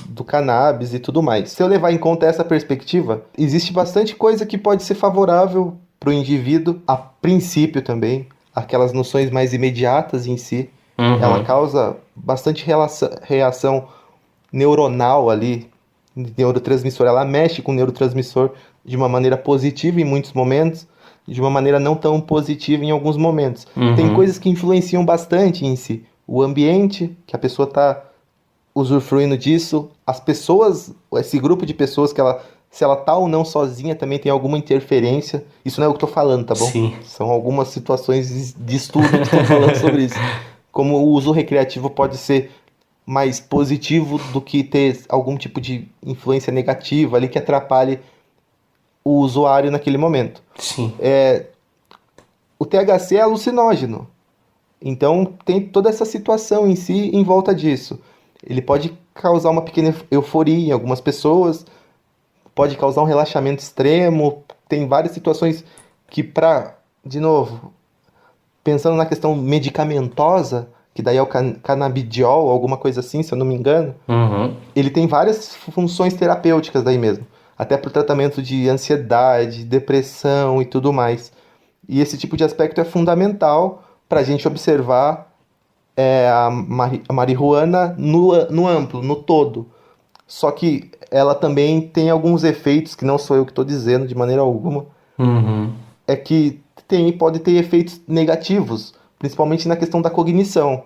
do cannabis e tudo mais. Se eu levar em conta essa perspectiva, existe bastante coisa que pode ser favorável para o indivíduo, a princípio também, aquelas noções mais imediatas em si. Ela causa bastante reação neuronal ali, neurotransmissor. Ela mexe com o neurotransmissor de uma maneira positiva em muitos momentos, de uma maneira não tão positiva em alguns momentos. Tem coisas que influenciam bastante em si. O ambiente, que a pessoa está usufruindo disso, as pessoas, esse grupo de pessoas que se ela tá ou não sozinha, também tem alguma interferência. Isso não é o que eu tô falando, tá bom? Sim. São algumas situações de estudo que estão falando sobre isso. Como o uso recreativo pode ser mais positivo do que ter algum tipo de influência negativa ali que atrapalhe o usuário naquele momento. Sim. O THC é alucinógeno. Então tem toda essa situação em si em volta disso. Ele pode causar uma pequena euforia em algumas pessoas, pode causar um relaxamento extremo. Tem várias situações que, de novo, pensando na questão medicamentosa, que daí é o canabidiol, alguma coisa assim, se eu não me engano, ele tem várias funções terapêuticas daí mesmo. Até para o tratamento de ansiedade, depressão e tudo mais. E esse tipo de aspecto é fundamental para a gente observar a marihuana no amplo, no todo. Só que ela também tem alguns efeitos, que não sou eu que estou dizendo de maneira alguma, é que pode ter efeitos negativos, principalmente na questão da cognição.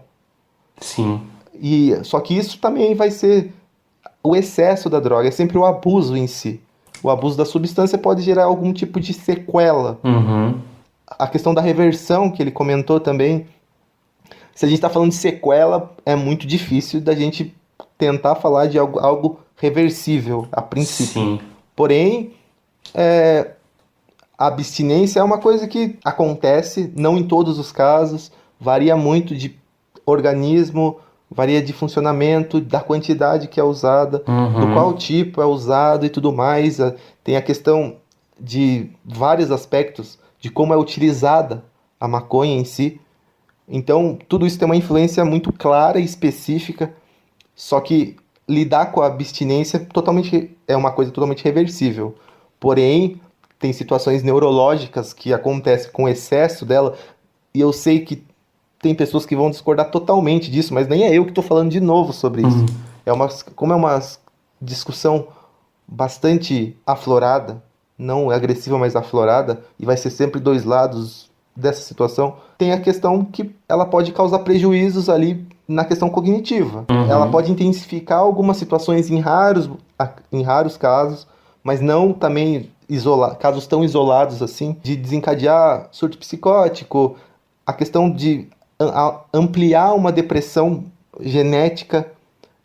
Sim. Só que isso também vai ser o excesso da droga, é sempre o abuso em si. O abuso da substância pode gerar algum tipo de sequela. A questão da reversão, que ele comentou também, se a gente está falando de sequela, é muito difícil da gente tentar falar de algo reversível, a princípio. Sim. Porém, a abstinência é uma coisa que acontece, não em todos os casos, varia muito de organismo, varia de funcionamento, da quantidade que é usada, do qual tipo é usado e tudo mais. Tem a questão de vários aspectos de como é utilizada a maconha em si. Então, tudo isso tem uma influência muito clara e específica, só que lidar com a abstinência é uma coisa totalmente reversível. Porém, tem situações neurológicas que acontecem com excesso dela, e eu sei que tem pessoas que vão discordar totalmente disso, mas nem é eu que estou falando de novo sobre isso. Como é uma discussão bastante aflorada, não agressiva, mas aflorada, e vai ser sempre dois lados dessa situação, tem a questão que ela pode causar prejuízos ali na questão cognitiva. Ela pode intensificar algumas situações em raros casos, mas não também casos tão isolados assim, de desencadear surto psicótico, a questão de ampliar uma depressão genética.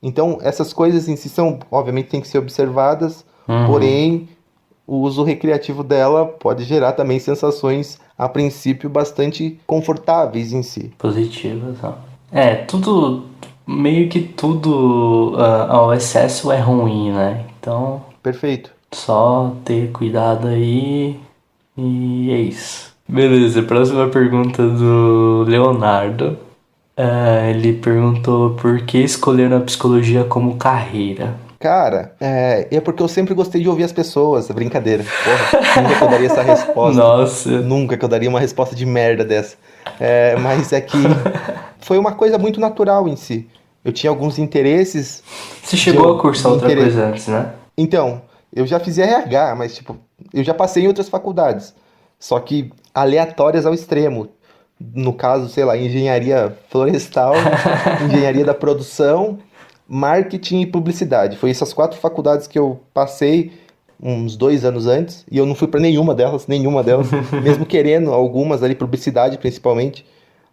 Então, essas coisas em si obviamente, tem que ser observadas, porém, o uso recreativo dela pode gerar também sensações, a princípio, bastante confortáveis em si. Positivas, ó. Tudo meio que tudo ao excesso é ruim, né? Então, Perfeito. só ter cuidado aí e é isso. Beleza, próxima pergunta do Leonardo. Ele perguntou por que escolher a psicologia como carreira. Cara, é porque eu sempre gostei de ouvir as pessoas, é brincadeira. Porra, nunca que eu daria essa resposta. Nossa, Nunca que eu daria uma resposta de merda dessa. Mas é que foi uma coisa muito natural em si. Eu tinha alguns interesses você de chegou a eu cursar me outra intere... coisa antes, né? Então, eu já fiz RH, mas tipo, eu já passei em outras faculdades. Só que aleatórias ao extremo. No caso, sei lá, engenharia florestal, engenharia da produção, marketing e publicidade. Foi essas 4 faculdades que eu passei uns 2 anos antes, e eu não fui para nenhuma delas, mesmo querendo algumas ali, publicidade principalmente.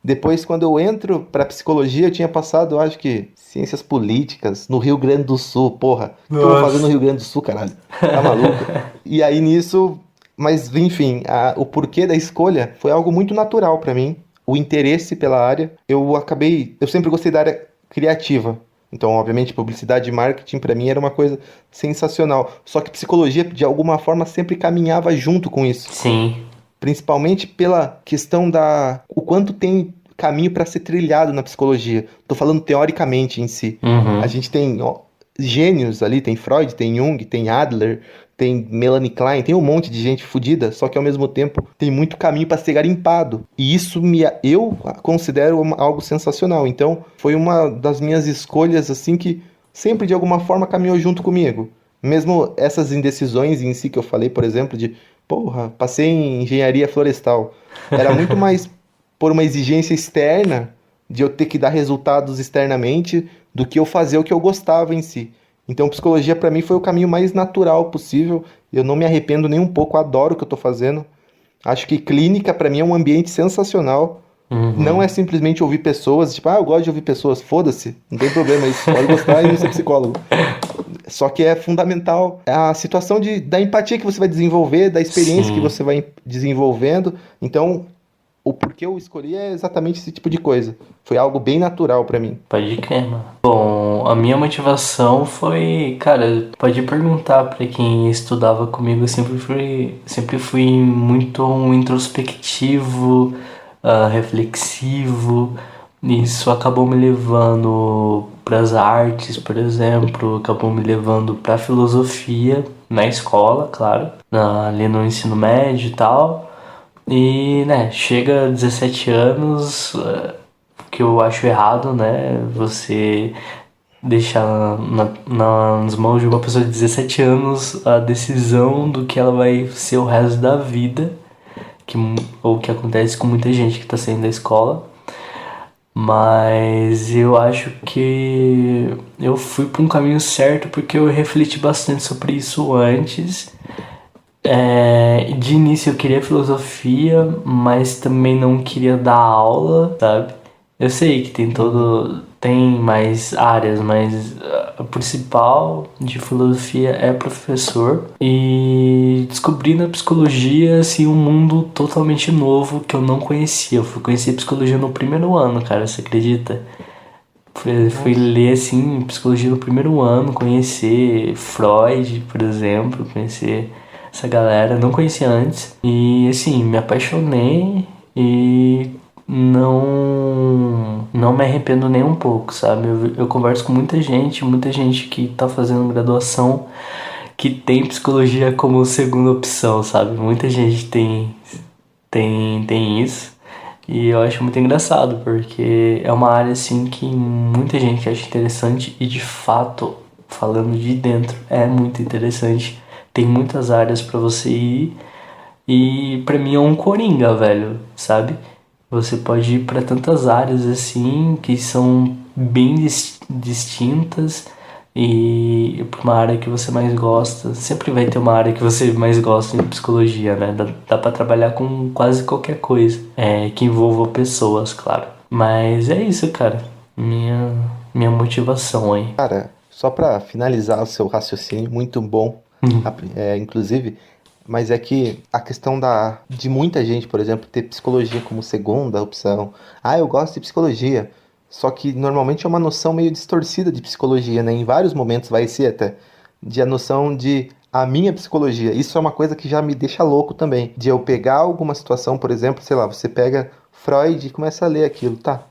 Depois, quando eu entro para psicologia, eu tinha passado, eu acho que, ciências políticas, no Rio Grande do Sul. Porra, o que eu vou fazer no Nossa. Rio Grande do Sul, caralho? Tá maluco? E aí nisso, mas enfim, o porquê da escolha foi algo muito natural para mim. O interesse pela área, eu sempre gostei da área criativa. Então, obviamente, publicidade e marketing para mim era uma coisa sensacional. Só que psicologia, de alguma forma, sempre caminhava junto com isso. Sim. Principalmente pela questão o quanto tem caminho para ser trilhado na psicologia. Tô falando teoricamente em si. A Uhum. gente tem gênios ali, tem Freud, tem Jung, tem Adler, tem Melanie Klein, tem um monte de gente fodida, só que ao mesmo tempo tem muito caminho para ser garimpado. E isso eu considero algo sensacional. Então, foi uma das minhas escolhas assim que sempre de alguma forma caminhou junto comigo. Mesmo essas indecisões em si que eu falei, por exemplo, de porra, passei em engenharia florestal. Era muito mais por uma exigência externa de eu ter que dar resultados externamente do que eu fazer o que eu gostava em si. Então, psicologia para mim foi o caminho mais natural possível. Eu não me arrependo nem um pouco, adoro o que eu tô fazendo. Acho que clínica para mim é um ambiente sensacional. Não Uhum. é simplesmente ouvir pessoas, tipo, eu gosto de ouvir pessoas, foda-se, não tem problema isso, pode gostar e não ser psicólogo. Só que é fundamental a situação da empatia que você vai desenvolver, da experiência que Sim. você vai desenvolvendo. Então, o porquê eu escolhi é exatamente esse tipo de coisa. Foi algo bem natural pra mim. Pode crer, mano. Bom, a minha motivação foi, cara, pode perguntar pra quem estudava comigo, eu sempre fui muito introspectivo, reflexivo. Isso acabou me levando pras artes, por exemplo, acabou me levando pra filosofia na escola, claro, ali no ensino médio e tal. E, né, chega a 17 anos, que eu acho errado, né? Você deixar nas mãos de uma pessoa de 17 anos a decisão do que ela vai ser o resto da vida, ou que acontece com muita gente que tá saindo da escola. Mas eu acho que eu fui para um caminho certo porque eu refleti bastante sobre isso antes. De início eu queria filosofia, mas também não queria dar aula, sabe? Eu sei que Uhum. tem mais áreas, mas a principal de filosofia é professor. E descobri na psicologia assim um mundo totalmente novo que eu não conhecia. Eu fui conhecer psicologia no primeiro ano, cara, você acredita? Fui Nossa. ler assim psicologia no primeiro ano, conhecer Freud, por exemplo, conhecer essa galera, não conhecia antes. E assim, me apaixonei e não me arrependo nem um pouco, sabe? Eu converso com muita gente que tá fazendo graduação que tem psicologia como segunda opção, sabe? Muita gente tem isso. E eu acho muito engraçado, porque é uma área assim que muita gente acha interessante e de fato, falando de dentro, é muito interessante. Tem muitas áreas pra você ir e pra mim é um coringa, velho, sabe? Você pode ir pra tantas áreas assim que são bem distintas e pra uma área que você mais gosta. Sempre vai ter uma área que você mais gosta em psicologia, né? Dá pra trabalhar com quase qualquer coisa, que envolva pessoas, claro. Mas é isso, cara. Minha motivação aí. Cara, só pra finalizar o seu raciocínio, muito bom, inclusive, mas é que a questão de muita gente, por exemplo, ter psicologia como segunda opção. Eu gosto de psicologia. Só que normalmente é uma noção meio distorcida de psicologia, né? Em vários momentos vai ser até. De a noção de a minha psicologia. Isso é uma coisa que já me deixa louco também. De eu pegar alguma situação, por exemplo, sei lá, você pega Freud e começa a ler aquilo. Tá,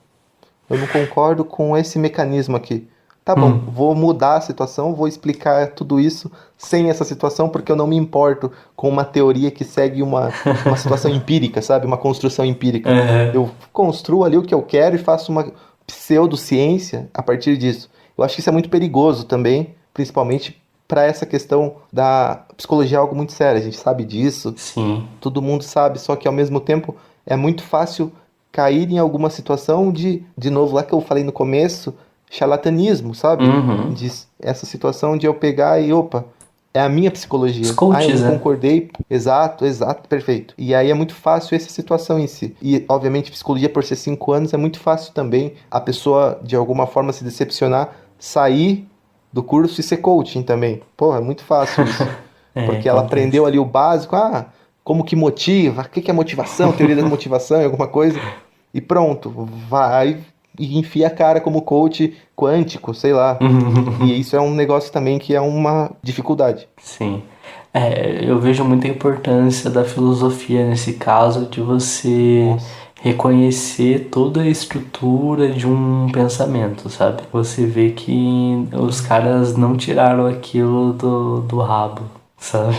eu não concordo com esse mecanismo aqui. Tá bom, vou mudar a situação, vou explicar tudo isso sem essa situação, porque eu não me importo com uma teoria que segue uma situação empírica, sabe? Uma construção empírica. Eu construo ali o que eu quero e faço uma pseudociência a partir disso. Eu acho que isso é muito perigoso também, principalmente para essa questão da psicologia, é algo muito sério. A gente sabe disso, Sim. todo mundo sabe, só que ao mesmo tempo é muito fácil cair em alguma situação de novo, lá que eu falei no começo, charlatanismo, sabe? Uhum. De essa situação de eu pegar e, opa, é a minha psicologia. Os coaches, eu não né? concordei. Exato, perfeito. E aí é muito fácil essa situação em si. E, obviamente, psicologia por ser 5 anos é muito fácil também a pessoa, de alguma forma, se decepcionar, sair do curso e ser coaching também. Pô, é muito fácil isso. Porque ela acontece. aprendeu ali o básico, como que motiva, o que é motivação, teoria da motivação, alguma coisa, e pronto, vai e enfia a cara como coach quântico, sei lá. E isso é um negócio também que é uma dificuldade. Sim. Eu vejo muita importância da filosofia nesse caso, de você reconhecer toda a estrutura de um pensamento, sabe? Você vê que os caras não tiraram aquilo do rabo, sabe?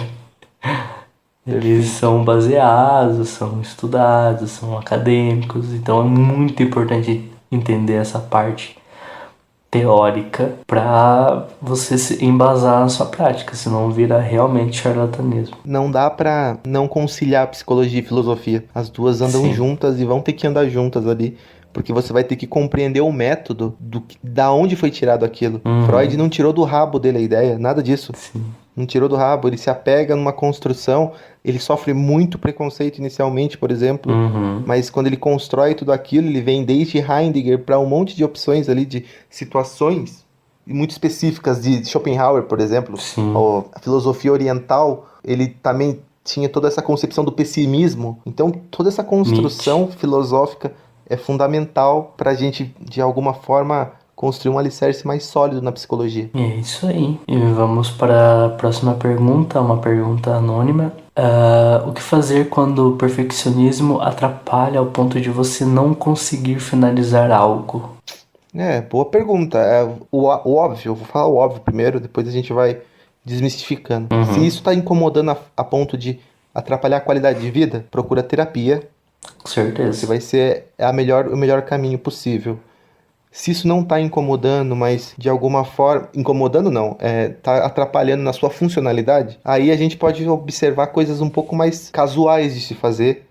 Eles são baseados, são estudados, são acadêmicos, então é muito importante entender essa parte teórica para você se embasar na sua prática, senão vira realmente charlatanismo. Não dá pra não conciliar psicologia e filosofia. As duas andam Sim. juntas e vão ter que andar juntas ali, porque você vai ter que compreender o método da onde foi tirado aquilo. Freud não tirou do rabo dele a ideia, nada disso. Sim. Não tirou do rabo, ele se apega numa construção, ele sofre muito preconceito inicialmente, por exemplo, mas quando ele constrói tudo aquilo, ele vem desde Heidegger para um monte de opções ali, de situações muito específicas de Schopenhauer, por exemplo. Sim. A filosofia oriental, ele também tinha toda essa concepção do pessimismo, então toda essa construção filosófica é fundamental para a gente, de alguma forma, construir um alicerce mais sólido na psicologia. É isso aí. E vamos para a próxima pergunta, uma pergunta anônima. O que fazer quando o perfeccionismo atrapalha ao ponto de você não conseguir finalizar algo? Boa pergunta. O óbvio, eu vou falar o óbvio primeiro, depois a gente vai desmistificando. Se isso está incomodando a ponto de atrapalhar a qualidade de vida, procura terapia. Com certeza. Você vai ser o melhor caminho possível. Se isso não está incomodando, mas de alguma forma... Incomodando não, tá atrapalhando na sua funcionalidade, aí a gente pode observar coisas um pouco mais casuais de se fazer.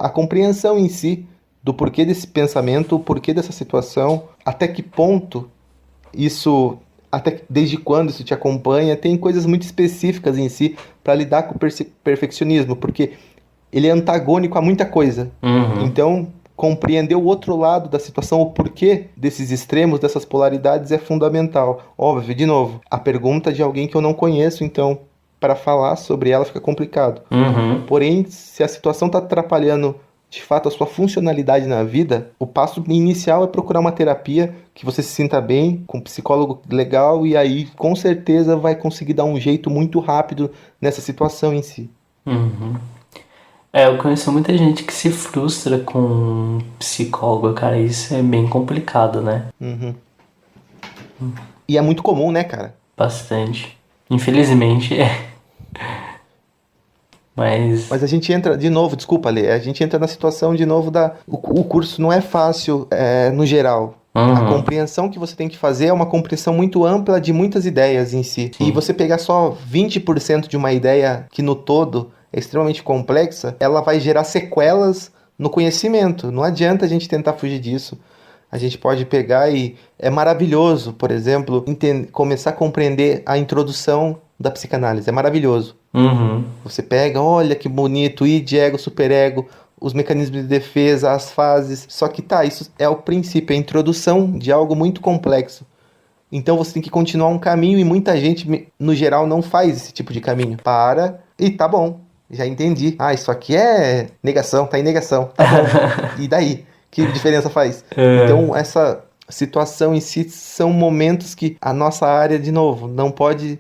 A compreensão em si do porquê desse pensamento, o porquê dessa situação, até que ponto isso... desde quando isso te acompanha, tem coisas muito específicas em si para lidar com o perfeccionismo, porque ele é antagônico a muita coisa. Então, compreender o outro lado da situação, o porquê desses extremos, dessas polaridades é fundamental. Óbvio, de novo, a pergunta de alguém que eu não conheço, então, para falar sobre ela fica complicado. Porém, se a situação está atrapalhando, de fato, a sua funcionalidade na vida, o passo inicial é procurar uma terapia que você se sinta bem, com um psicólogo legal, e aí, com certeza, vai conseguir dar um jeito muito rápido nessa situação em si. Eu conheço muita gente que se frustra com psicólogo, cara, isso é bem complicado, né? E é muito comum, né, cara? Bastante. Infelizmente, Mas a gente entra, de novo, desculpa, Lê, a gente entra na situação, de novo, o curso não é fácil, no geral. A compreensão que você tem que fazer é uma compreensão muito ampla de muitas ideias em si. E você pegar só 20% de uma ideia que no todo é extremamente complexa, ela vai gerar sequelas no conhecimento. Não adianta a gente tentar fugir disso. A gente pode pegar e... É maravilhoso, por exemplo, começar a compreender a introdução da psicanálise. É maravilhoso. Você pega, olha que bonito, id, ego, superego, os mecanismos de defesa, as fases. Só que isso é o princípio, é a introdução de algo muito complexo. Então você tem que continuar um caminho e muita gente, no geral, não faz esse tipo de caminho. Para e tá bom. Já entendi. Isso aqui é negação, tá em negação. Tá bom. E daí? que diferença faz? Então, essa situação em si são momentos que a nossa área, de novo, não pode,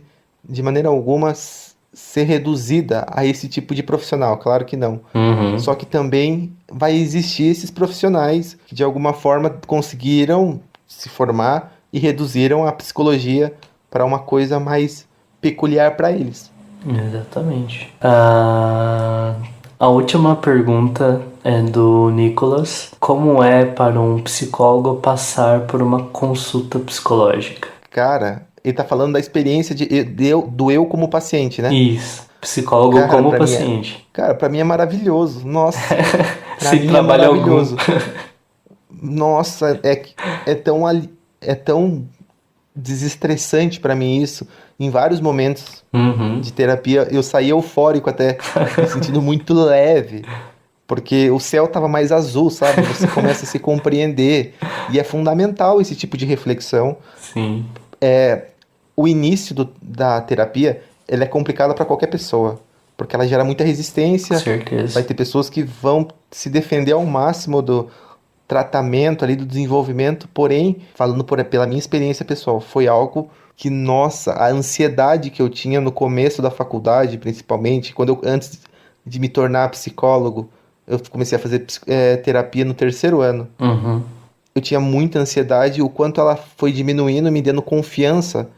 de maneira alguma, ser reduzida a esse tipo de profissional. Claro que não. Uhum. Só que também vai existir esses profissionais que, de alguma forma, conseguiram se formar e reduziram a psicologia para uma coisa mais peculiar para eles. Exatamente. A última pergunta é do Nicolas. Como é para um psicólogo passar por uma consulta psicológica? Cara, ele tá falando da experiência do eu como paciente, né? Isso. Psicólogo Cara, como pra mim paciente. Cara, pra mim é maravilhoso. Nossa, pra Sem mim é trabalho algum. maravilhoso. Nossa, é tão desestressante pra mim isso. Em vários momentos Uhum. de terapia, eu saí eufórico até, me sentindo muito leve, porque o céu tava mais azul, sabe? Você começa a se compreender. E é fundamental esse tipo de reflexão. Sim. O início da terapia, ele é complicado para qualquer pessoa, porque ela gera muita Com resistência. certeza. Vai ter pessoas que vão se defender ao máximo do tratamento ali, do desenvolvimento, porém, falando pela minha experiência pessoal, foi algo que, nossa, a ansiedade que eu tinha no começo da faculdade, principalmente, antes de me tornar psicólogo, eu comecei a fazer terapia no terceiro ano. Uhum. Eu tinha muita ansiedade, o quanto ela foi diminuindo, me dando confiança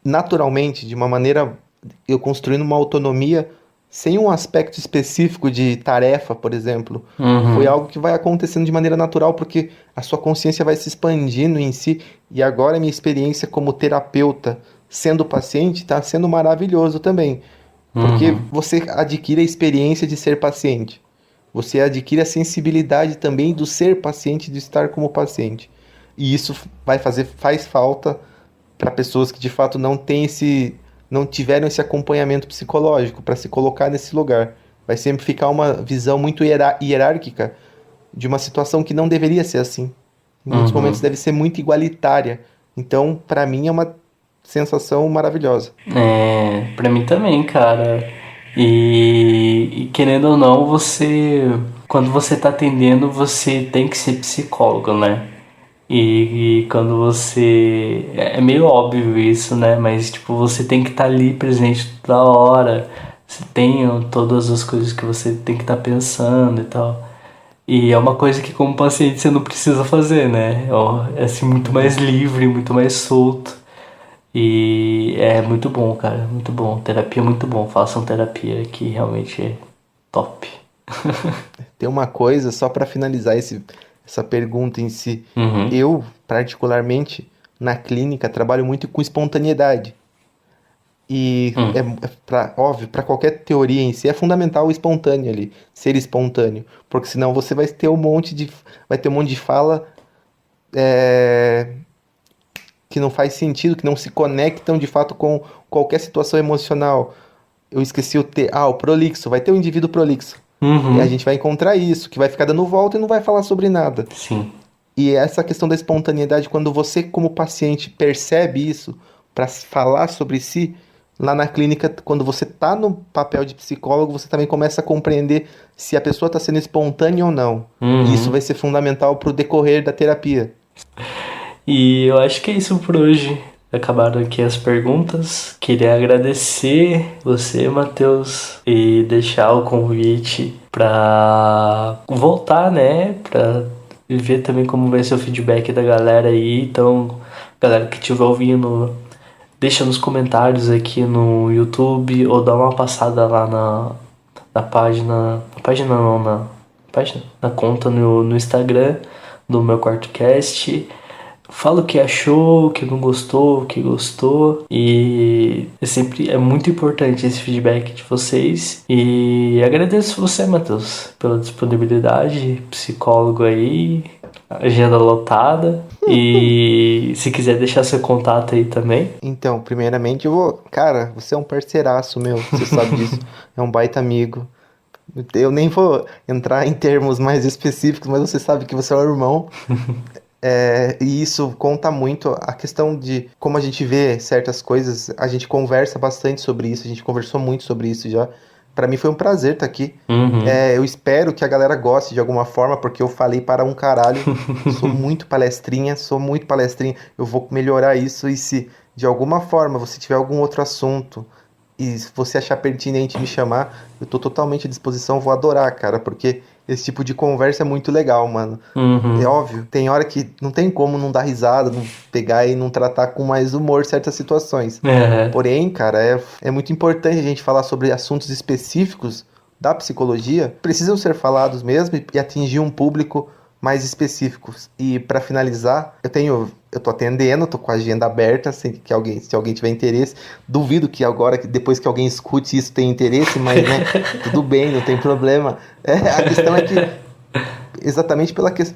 naturalmente, de uma maneira, eu construindo uma autonomia sem um aspecto específico de tarefa, por exemplo. Uhum. Foi algo que vai acontecendo de maneira natural, porque a sua consciência vai se expandindo em si. E agora a minha experiência como terapeuta, sendo paciente, está sendo maravilhoso também. Porque você adquire a experiência de ser paciente. Você adquire a sensibilidade também do ser paciente, de estar como paciente. E isso faz falta para pessoas que de fato não tiveram esse acompanhamento psicológico para se colocar nesse lugar. Vai sempre ficar uma visão muito hierárquica de uma situação que não deveria ser assim. Em muitos momentos deve ser muito igualitária. Então, para mim é uma sensação maravilhosa. Pra mim também, cara. E querendo ou não, quando você tá atendendo, você tem que ser psicólogo, né? E quando você. É meio óbvio isso, né? Mas, tipo, você tem que estar ali presente toda hora. Você tem todas as coisas que você tem que estar pensando e tal. E é uma coisa que, como paciente, você não precisa fazer, né? É assim, muito mais livre, muito mais solto. E é muito bom, cara. Muito bom. Terapia é muito bom. Façam terapia que realmente é top. Tem uma coisa, só para finalizar essa pergunta em si. Uhum. Eu, particularmente, na clínica, trabalho muito com espontaneidade. E óbvio, para qualquer teoria em si, é fundamental o espontâneo ali, ser espontâneo. Porque senão você vai ter um monte de fala que não faz sentido, que não se conectam de fato com qualquer situação emocional. Eu esqueci o prolixo, vai ter um indivíduo prolixo. E a gente vai encontrar isso, que vai ficar dando volta e não vai falar sobre nada. Sim. E essa questão da espontaneidade, quando você, como paciente, percebe isso para falar sobre si, lá na clínica, quando você está no papel de psicólogo, você também começa a compreender se a pessoa está sendo espontânea ou não. E isso vai ser fundamental para o decorrer da terapia. E eu acho que é isso por hoje. Acabaram aqui as perguntas. Queria agradecer você, Matheus, e deixar o convite para voltar, né? Para ver também como vai ser o feedback da galera aí. Então, galera que estiver ouvindo, deixa nos comentários aqui no YouTube ou dá uma passada lá na página. Na página não, na conta no Instagram do meu QuartoCast. Fala o que achou, o que não gostou, o que gostou. E é muito importante esse feedback de vocês. E agradeço você, Matheus, pela disponibilidade, psicólogo aí, agenda lotada. E se quiser deixar seu contato aí também. Então, primeiramente Cara, você é um parceiraço meu, você sabe disso. É um baita amigo. Eu nem vou entrar em termos mais específicos, mas você sabe que você é um irmão. E isso conta muito a questão de como a gente vê certas coisas. A gente conversa bastante sobre isso, a gente conversou muito sobre isso já. Pra mim foi um prazer estar aqui. Uhum. Eu espero que a galera goste de alguma forma, porque eu falei para um caralho. Sou muito palestrinha. Eu vou melhorar isso. E se de alguma forma você tiver algum outro assunto e se você achar pertinente me chamar, eu tô totalmente à disposição. Vou adorar, cara, porque esse tipo de conversa é muito legal, mano. Uhum. É óbvio, tem hora que não tem como não dar risada, não pegar e não tratar com mais humor certas situações. É. Porém, cara, é muito importante a gente falar sobre assuntos específicos da psicologia, precisam ser falados mesmo e atingir um público mais específico. E para finalizar, eu tô atendendo, tô com a agenda aberta, se alguém tiver interesse. Duvido que agora, depois que alguém escute isso, tenha interesse, mas né, tudo bem, não tem problema. A questão é que exatamente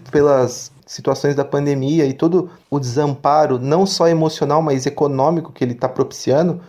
pelas situações da pandemia e todo o desamparo, não só emocional, mas econômico que ele está propiciando,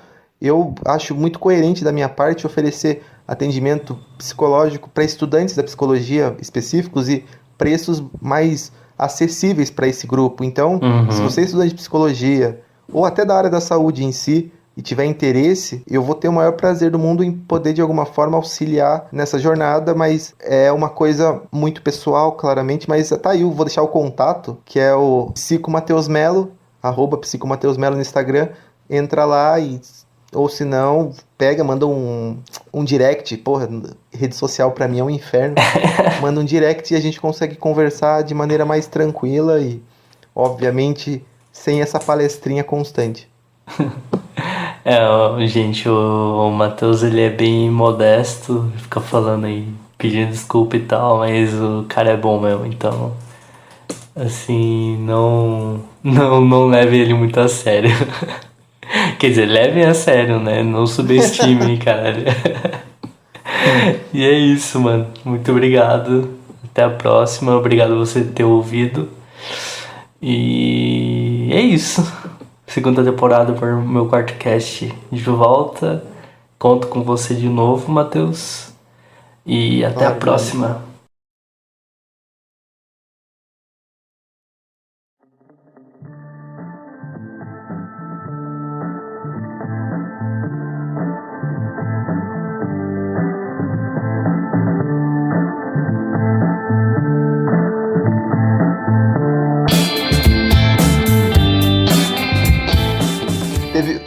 eu acho muito coerente da minha parte oferecer atendimento psicológico para estudantes da psicologia específicos e preços mais acessíveis para esse grupo. Então, se você é estudante de psicologia ou até da área da saúde em si, e tiver interesse, eu vou ter o maior prazer do mundo em poder de alguma forma auxiliar nessa jornada, mas é uma coisa muito pessoal, claramente, mas tá aí, eu vou deixar o contato, que é o psicomateusmelo, @psicomateusmelo no Instagram, entra lá ou se não, manda um direct, porra, rede social pra mim é um inferno, manda um direct e a gente consegue conversar de maneira mais tranquila e, obviamente, sem essa palestrinha constante. Gente, o Matheus, ele é bem modesto, fica falando aí, pedindo desculpa e tal, mas o cara é bom mesmo, então, assim, não leve ele muito a sério. Quer dizer, levem a sério, né? Não subestime, caralho. E é isso, mano. Muito obrigado. Até a próxima. Obrigado por você ter ouvido. E é isso. Segunda temporada para o meu quarto cast de volta. Conto com você de novo, Matheus. E até a próxima.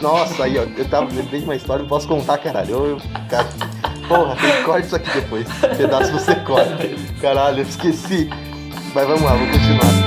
Nossa, aí ó, lembrei de uma história, não posso contar, caralho. Cara, porra, corta isso aqui depois. Pedaço você corta. Caralho, eu esqueci. Mas vamos lá, vou continuar.